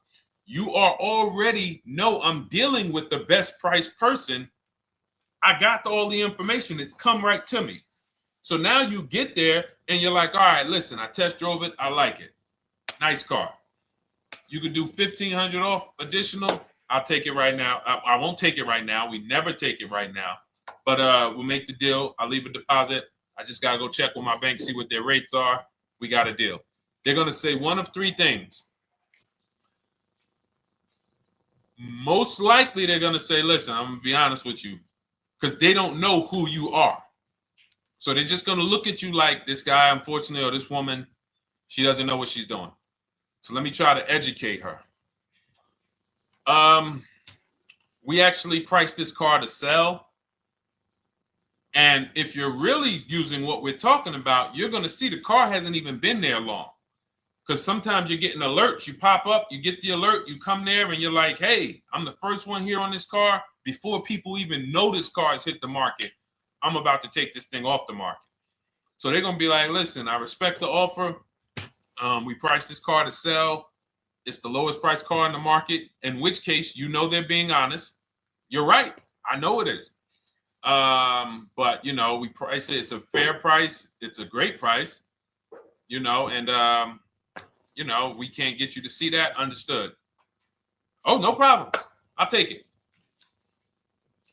You are already know I'm dealing with the best price person. I got all the information. It's come right to me. So now you get there and you're like, all right, listen, I test drove it. I like it. Nice car. You could do $1,500 off additional. I'll take it right now. I won't take it right now. We never take it right now. But we'll make the deal. I'll leave a deposit. I just got to go check with my bank, see what their rates are. We got a deal. They're going to say one of 3 things. Most likely they're going to say, listen, I'm going to be honest with you, because they don't know who you are. So they're just going to look at you like this guy, unfortunately, or this woman, she doesn't know what she's doing. So let me try to educate her. We actually priced this car to sell. And if you're really using what we're talking about, you're going to see the car hasn't even been there long. Because sometimes you're getting alerts. You pop up, you get the alert, you come there and you're like, hey, I'm the first one here on this car. Before people even know this car has hit the market, I'm about to take this thing off the market. So they're going to be like, listen, I respect the offer. We priced this car to sell. It's the lowest price car in the market, in which case, they're being honest. You're right. I know it is. But you know, we price it. It's a fair price. It's a great price. You know, and you know, we can't get you to see that. Understood. Oh, no problem. I'll take it.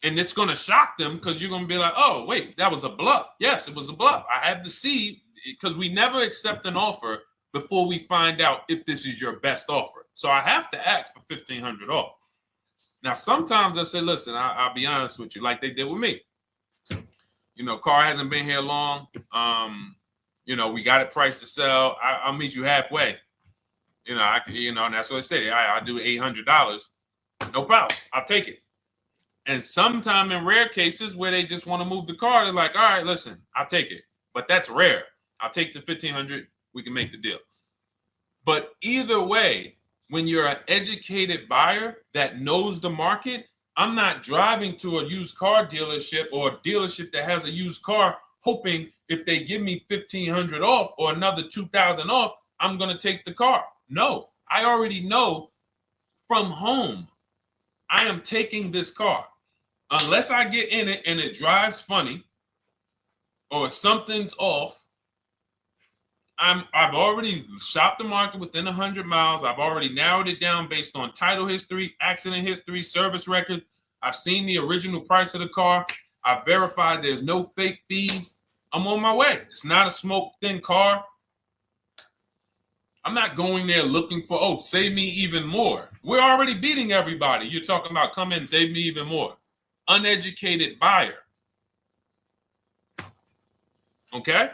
And it's going to shock them because you're going to be like, oh, wait, that was a bluff. Yes, it was a bluff. I had to see, because we never accept an offer before we find out if this is your best offer. So I have to ask for $1,500 off. Now, sometimes I say, listen, I'll be honest with you, like they did with me. You know, car hasn't been here long. You know, we got it priced to sell. I'll meet you halfway. You know, and that's what I say. I do $800. No problem. I'll take it. And sometime in rare cases where they just want to move the car, they're like, all right, listen, I'll take it. But that's rare. I'll take the $1,500. We can make the deal. But either way, when you're an educated buyer that knows the market, I'm not driving to a used car dealership or a dealership that has a used car hoping if they give me $1,500 off or another $2,000 off, I'm going to take the car. No, I already know from home I am taking this car. Unless I get in it and it drives funny or something's off, I've already shopped the market within 100 miles. I've already narrowed it down based on title history, accident history, service record. I've seen the original price of the car. I've verified there's no fake fees. I'm on my way. It's not a smoke thin car. I'm not going there looking for, oh, save me even more. We're already beating everybody. You're talking about come in, save me even more. Uneducated buyer. Okay?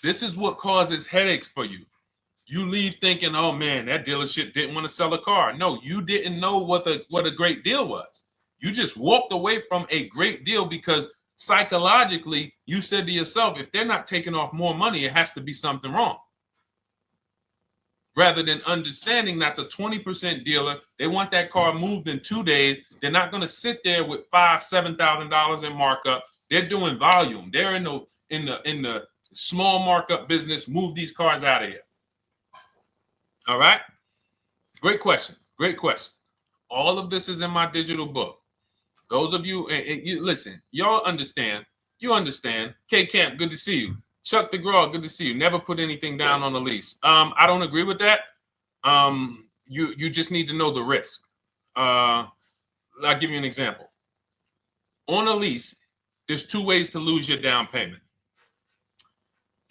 This is what causes headaches for you. You leave thinking, oh man, that dealership didn't want to sell a car. No, you didn't know what a great deal was. You just walked away from a great deal because psychologically you said to yourself, if they're not taking off more money, it has to be something wrong. Rather than understanding that's a 20% dealer, they want that car moved in 2 days. They're not going to sit there with $5,000-$7,000 in markup. They're doing volume. They're in the small markup business. Move these cars out of here. All right. Great question. Great question. All of this is in my digital book. Those of you, and you listen, y'all understand. You understand. K Camp, good to see you. Chuck DeGraw, good to see you. Never put anything down on a lease. I don't agree with that. You just need to know the risk. I'll give you an example. On a lease, there's 2 ways to lose your down payment.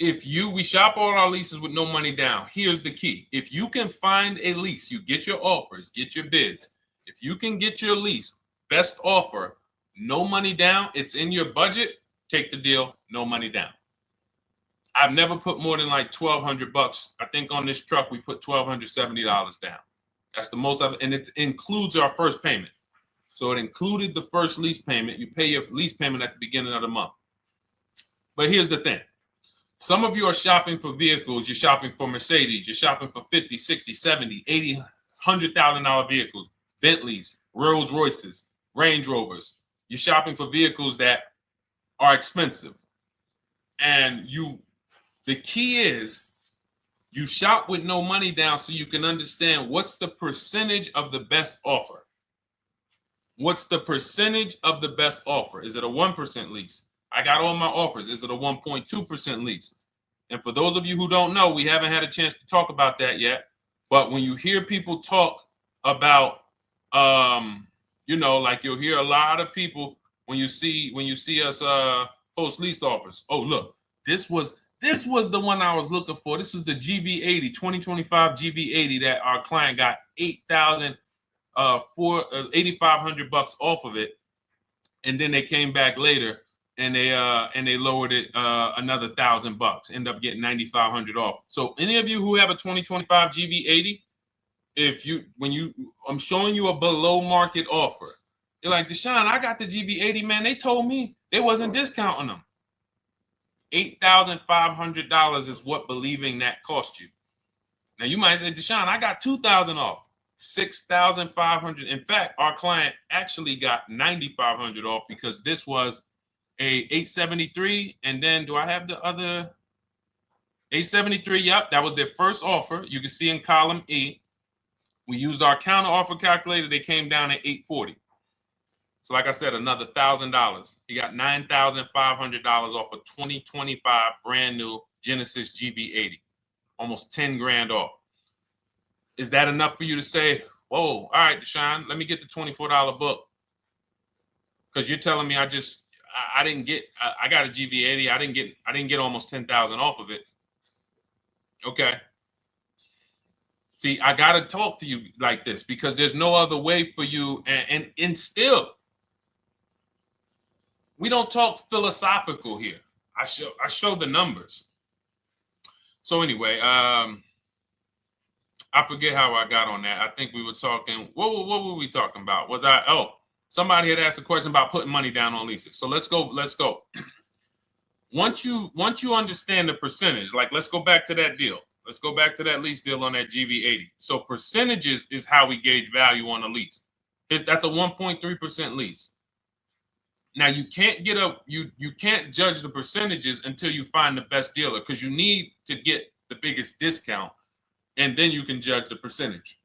We shop all our leases with no money down. Here's the key. If you can find a lease, you get your offers, get your bids. If you can get your lease, best offer, no money down, it's in your budget, take the deal, no money down. I've never put more than like $1,200. I think on this truck, we put $1,270 down. That's the most and it includes our first payment. So it included the first lease payment. You pay your lease payment at the beginning of the month. But here's the thing. Some of you are shopping for vehicles. You're shopping for Mercedes. You're shopping for 50, 60, 70, 80, $100,000 vehicles, Bentleys, Rolls Royces, Range Rovers. You're shopping for vehicles that are expensive. And the key is you shop with no money down so you can understand what's the percentage of the best offer. What's the percentage of the best offer? Is it a 1% lease? I got all my offers. Is it a 1.2% lease? And for those of you who don't know, we haven't had a chance to talk about that yet. But when you hear people talk about, like you'll hear a lot of people when you see us post lease offers. Oh, look, this was the one I was looking for. This is the GV80, 2025 GV80 that our client got $8,500 off of it, and then they came back later and they lowered it another $1,000, end up getting $9,500 off. So any of you who have a 2025 GV80, I'm showing you a below market offer. You're like, Deshone, I got the GV80, man. They told me they wasn't discounting them. $8,500 is what believing that cost you. Now you might say, Deshone, I got $2,000 off. $6,500. In fact, our client actually got $9,500 off because this was a 873. And then do I have the other 873? Yep, that was their first offer. You can see in column E. We used our counter offer calculator. They came down at 840. So like I said, another $1,000. He got $9,500 off a 2025 brand new Genesis GB80, almost 10 grand off. Is that enough for you to say, whoa, all right, Deshone, let me get the $24 book? Because you're telling me I didn't get, I got a GB80. I didn't get almost 10,000 off of it. Okay. See, I got to talk to you like this because there's no other way for you. And still, we don't talk philosophical here. I show the numbers. So anyway, I forget how I got on that. I think we were talking, what were we talking about? Somebody had asked a question about putting money down on leases. So let's go. Once you understand the percentage, like let's go back to that deal. Let's go back to that lease deal on that GV80. So percentages is how we gauge value on a lease. That's a 1.3% lease. Now you can't you can't judge the percentages until you find the best dealer because you need to get the biggest discount, and then you can judge the percentage.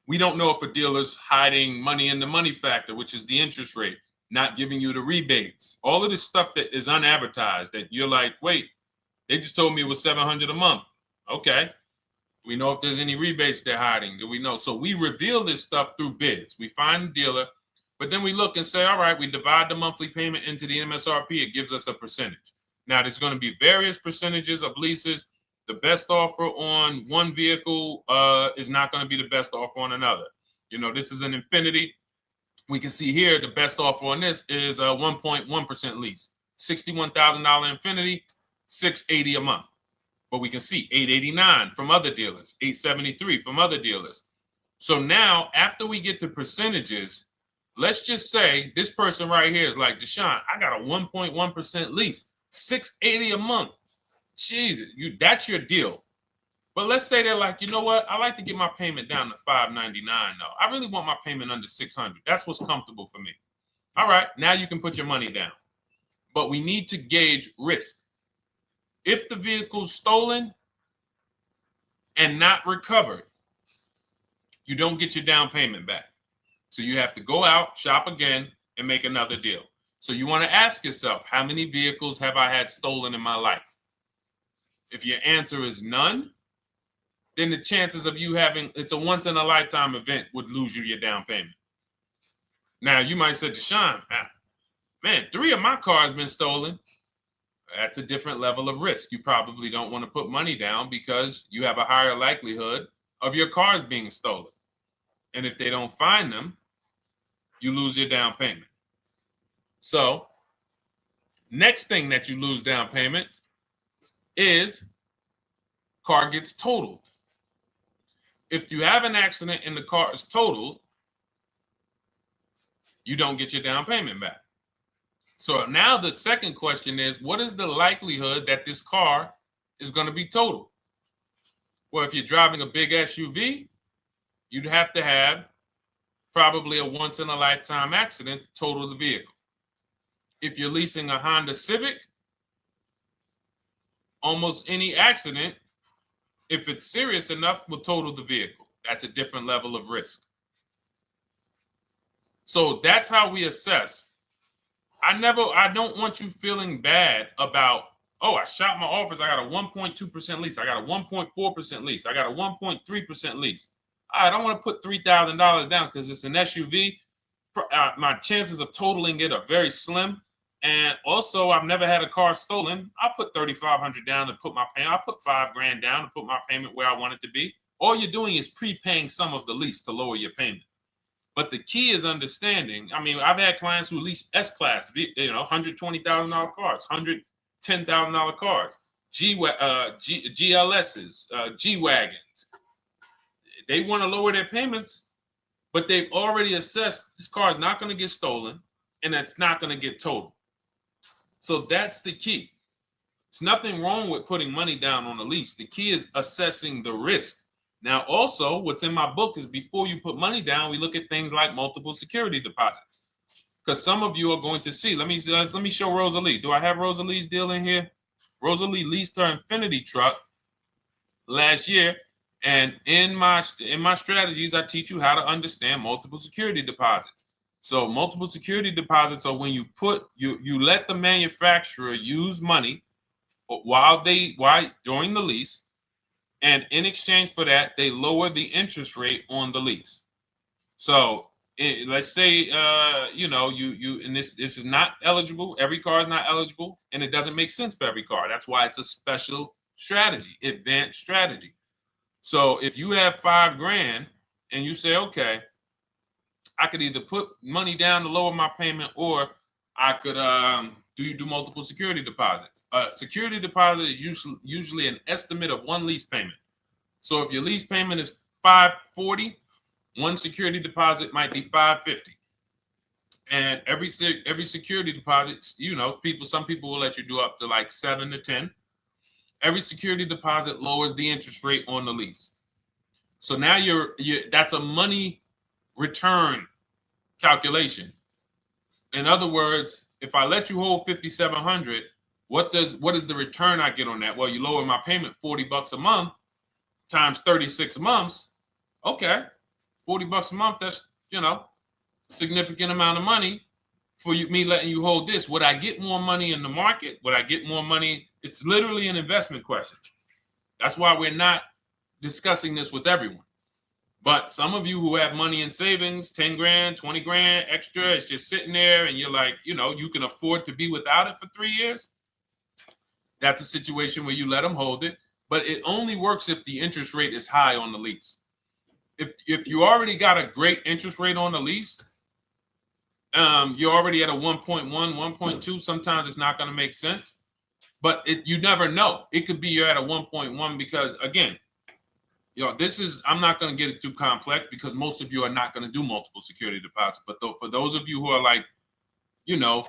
We don't know if a dealer's hiding money in the money factor, which is the interest rate, not giving you the rebates, all of this stuff that is unadvertised that you're like, wait, they just told me it was $700 a month. Okay. We know if there's any rebates they're hiding. Do we know? So we reveal this stuff through bids. We find the dealer, but then we look and say, all right, we divide the monthly payment into the MSRP. It gives us a percentage. Now, there's going to be various percentages of leases. The best offer on one vehicle is not going to be the best offer on another. You know, this is an Infinity. We can see here the best offer on this is a 1.1% lease. $61,000 Infinity, $680 a month. But we can see $889 from other dealers, $873 from other dealers. So now, after we get the percentages, let's just say this person right here is like, Deshone, I got a 1.1% lease, $680 a month. Jesus, that's your deal. But let's say they're like, you know what? I like to get my payment down to $599 though. I really want my payment under $600. That's what's comfortable for me. All right, now you can put your money down. But we need to gauge risk. If the vehicle's stolen and not recovered, you don't get your down payment back. So you have to go out, shop again, and make another deal. So you want to ask yourself, how many vehicles have I had stolen in my life? If your answer is none, then the chances of you having, it's a once in a lifetime event, would lose you your down payment. Now you might say, Deshone, man, 3 of my cars been stolen. That's a different level of risk. You probably don't want to put money down because you have a higher likelihood of your cars being stolen. And if they don't find them, you lose your down payment. So next thing that you lose down payment is car gets totaled. If you have an accident and the car is totaled, you don't get your down payment back. So now the second question is, what is the likelihood that this car is going to be totaled? Well, if you're driving a big SUV, you'd have to have probably a once in a lifetime accident to total the vehicle. If you're leasing a Honda Civic, almost any accident, if it's serious enough, will total the vehicle. That's a different level of risk. So that's how we assess. I don't want you feeling bad about, oh, I shot my offers. I got a 1.2% lease. I got a 1.4% lease. I got a 1.3% lease. I don't want to put $3,000 down because it's an SUV. My chances of totaling it are very slim. And also, I've never had a car stolen. I put $3,500 down to put my payment. I put $5 grand down to put my payment where I want it to be. All you're doing is prepaying some of the lease to lower your payment. But the key is understanding. I mean, I've had clients who lease S-Class, $120,000 cars, $110,000 cars, GLSs, G-Wagons. They want to lower their payments, but they've already assessed this car is not going to get stolen and it's not going to get totaled. So that's the key. There's nothing wrong with putting money down on a lease. The key is assessing the risk. Now, also, what's in my book is before you put money down, we look at things like multiple security deposits. Because some of you are going to see, let me show Rosalie. Do I have Rosalie's deal in here? Rosalie leased her Infinity truck last year. And in my strategies, I teach you how to understand multiple security deposits. So multiple security deposits are when you let the manufacturer use money while during the lease, and in exchange for that, they lower the interest rate on the lease. So let's say and this is not eligible. Every car is not eligible, and it doesn't make sense for every car. That's why it's a special strategy, advanced strategy. So if you have $5,000 and you say, okay, I could either put money down to lower my payment, or I could do multiple security deposits. Security deposit is usually an estimate of one lease payment. So if your lease payment is $540, one security deposit might be $550. And every security deposit, some people will let you do up to like 7 to 10. Every security deposit lowers the interest rate on the lease. So now that's a money return calculation. In other words, if I let you hold $5,700, what is the return I get on that? Well, you lower my payment $40 a month times 36 months. Okay, $40 a month. That's significant amount of money for me letting you hold this. Would I get more money in the market? Would I get more money? It's literally an investment question. That's why we're not discussing this with everyone. But some of you who have money in savings, 10 grand, 20 grand extra, it's just sitting there, and you're like, you can afford to be without it for 3 years. That's a situation where you let them hold it, but it only works if the interest rate is high on the lease. If you already got a great interest rate on the lease, you're already at a 1.1, 1.2. Sometimes it's not going to make sense, but you never know. It could be you're at a 1.1 because, again, I'm not going to get it too complex because most of you are not going to do multiple security deposits. But for those of you who are like,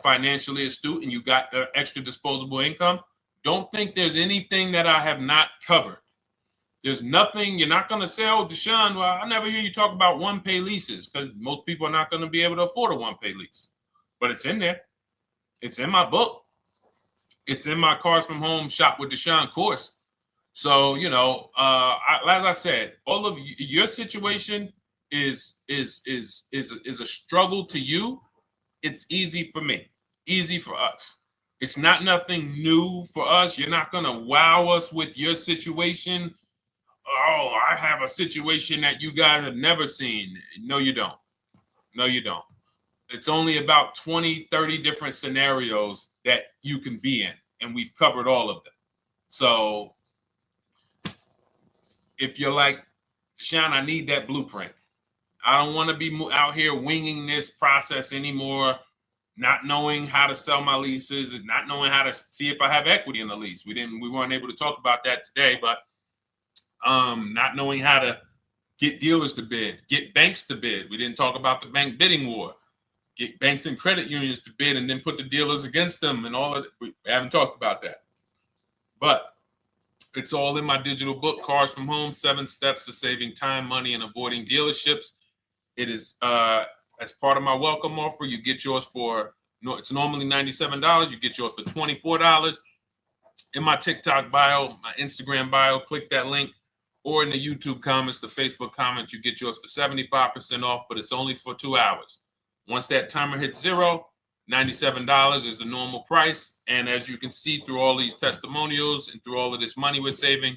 financially astute and you got extra disposable income, don't think there's anything that I have not covered. There's nothing. You're not going to say, oh, Deshone, well, I never hear you talk about one-pay leases, because most people are not going to be able to afford a one-pay lease. But it's in there. It's in my book. It's in my Cars from Home Shop with Deshone course. So, as I said, all of your situation is a struggle to you. It's easy for me, easy for us. It's nothing new for us. You're not going to wow us with your situation. Oh, I have a situation that you guys have never seen. No, you don't. No, you don't. It's only about 20, 30 different scenarios that you can be in, and we've covered all of them. So if you're like, Deshone, I need that blueprint. I don't want to be out here winging this process anymore, not knowing how to sell my leases, and not knowing how to see if I have equity in the lease. We weren't able to talk about that today, but not knowing how to get dealers to bid, get banks to bid. We didn't talk about the bank bidding war. Get banks and credit unions to bid and then put the dealers against them and all of it. We haven't talked about that. But it's all in my digital book, Cars from Home, 7 Steps to Saving Time, Money, and Avoiding Dealerships. It is as part of my welcome offer. You get yours it's normally $97. You get yours for $24. In my TikTok bio, my Instagram bio, click that link, or in the YouTube comments, the Facebook comments, you get yours for 75% off, but it's only for 2 hours. Once that timer hits 0, $97 is the normal price. And as you can see through all these testimonials and through all of this money we're saving,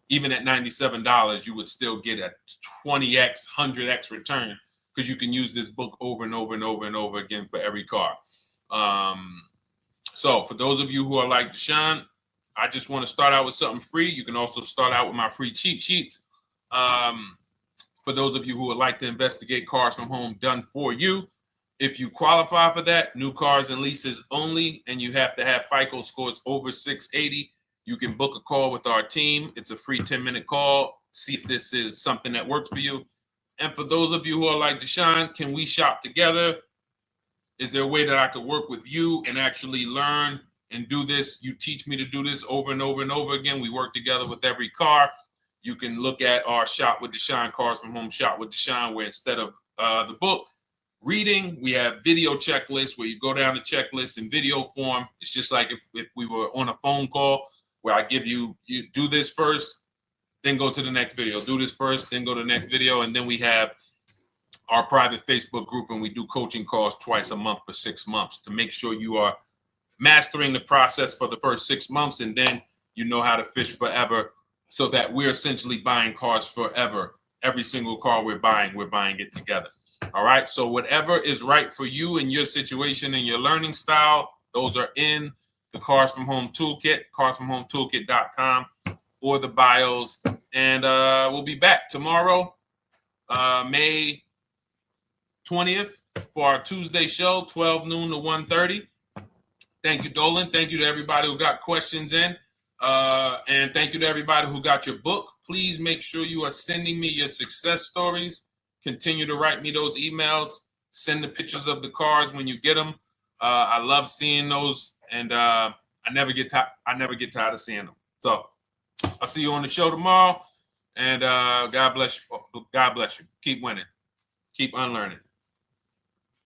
even at $97, you would still get a 20x, 100x return, because you can use this book over and over and over and over again for every car. So for those of you who are like, Deshone, I just want to start out with something free, you can also start out with my free cheat sheets. For those of you who would like to investigate Cars from Home done for you, if you qualify for that, new cars and leases only, and you have to have FICO scores over 680, you can book a call with our team. It's a free 10-minute call. See if this is something that works for you. And for those of you who are like, Deshone, can we shop together? Is there a way that I could work with you and actually learn and do this? You teach me to do this over and over and over again. We work together with every car. You can look at our Shop with Deshone, Cars from Home Shop with Deshone, where instead of the book reading, we have video checklists where you go down the checklist in video form. It's just like if we were on a phone call, where I give you do this first, then go to the next video. Do this first, then go to the next video. And then we have our private Facebook group, and we do coaching calls twice a month for 6 months to make sure you are mastering the process for the first 6 months, and then you know how to fish forever, so that we're essentially buying cars forever. Every single car we're buying it together. All right. So whatever is right for you and your situation and your learning style, those are in the Cars from Home Toolkit, carsfromhometoolkit.com, or the bios. And we'll be back tomorrow, May 20th, for our Tuesday show, 12 noon to 1:30. Thank you, Dolan. Thank you to everybody who got questions in. And thank you to everybody who got your book. Please make sure you are sending me your success stories. Continue to write me those emails. Send the pictures of the cars when you get them. I love seeing those, and I never get tired of seeing them. So I'll see you on the show tomorrow. And God bless you. God bless you. Keep winning. Keep unlearning.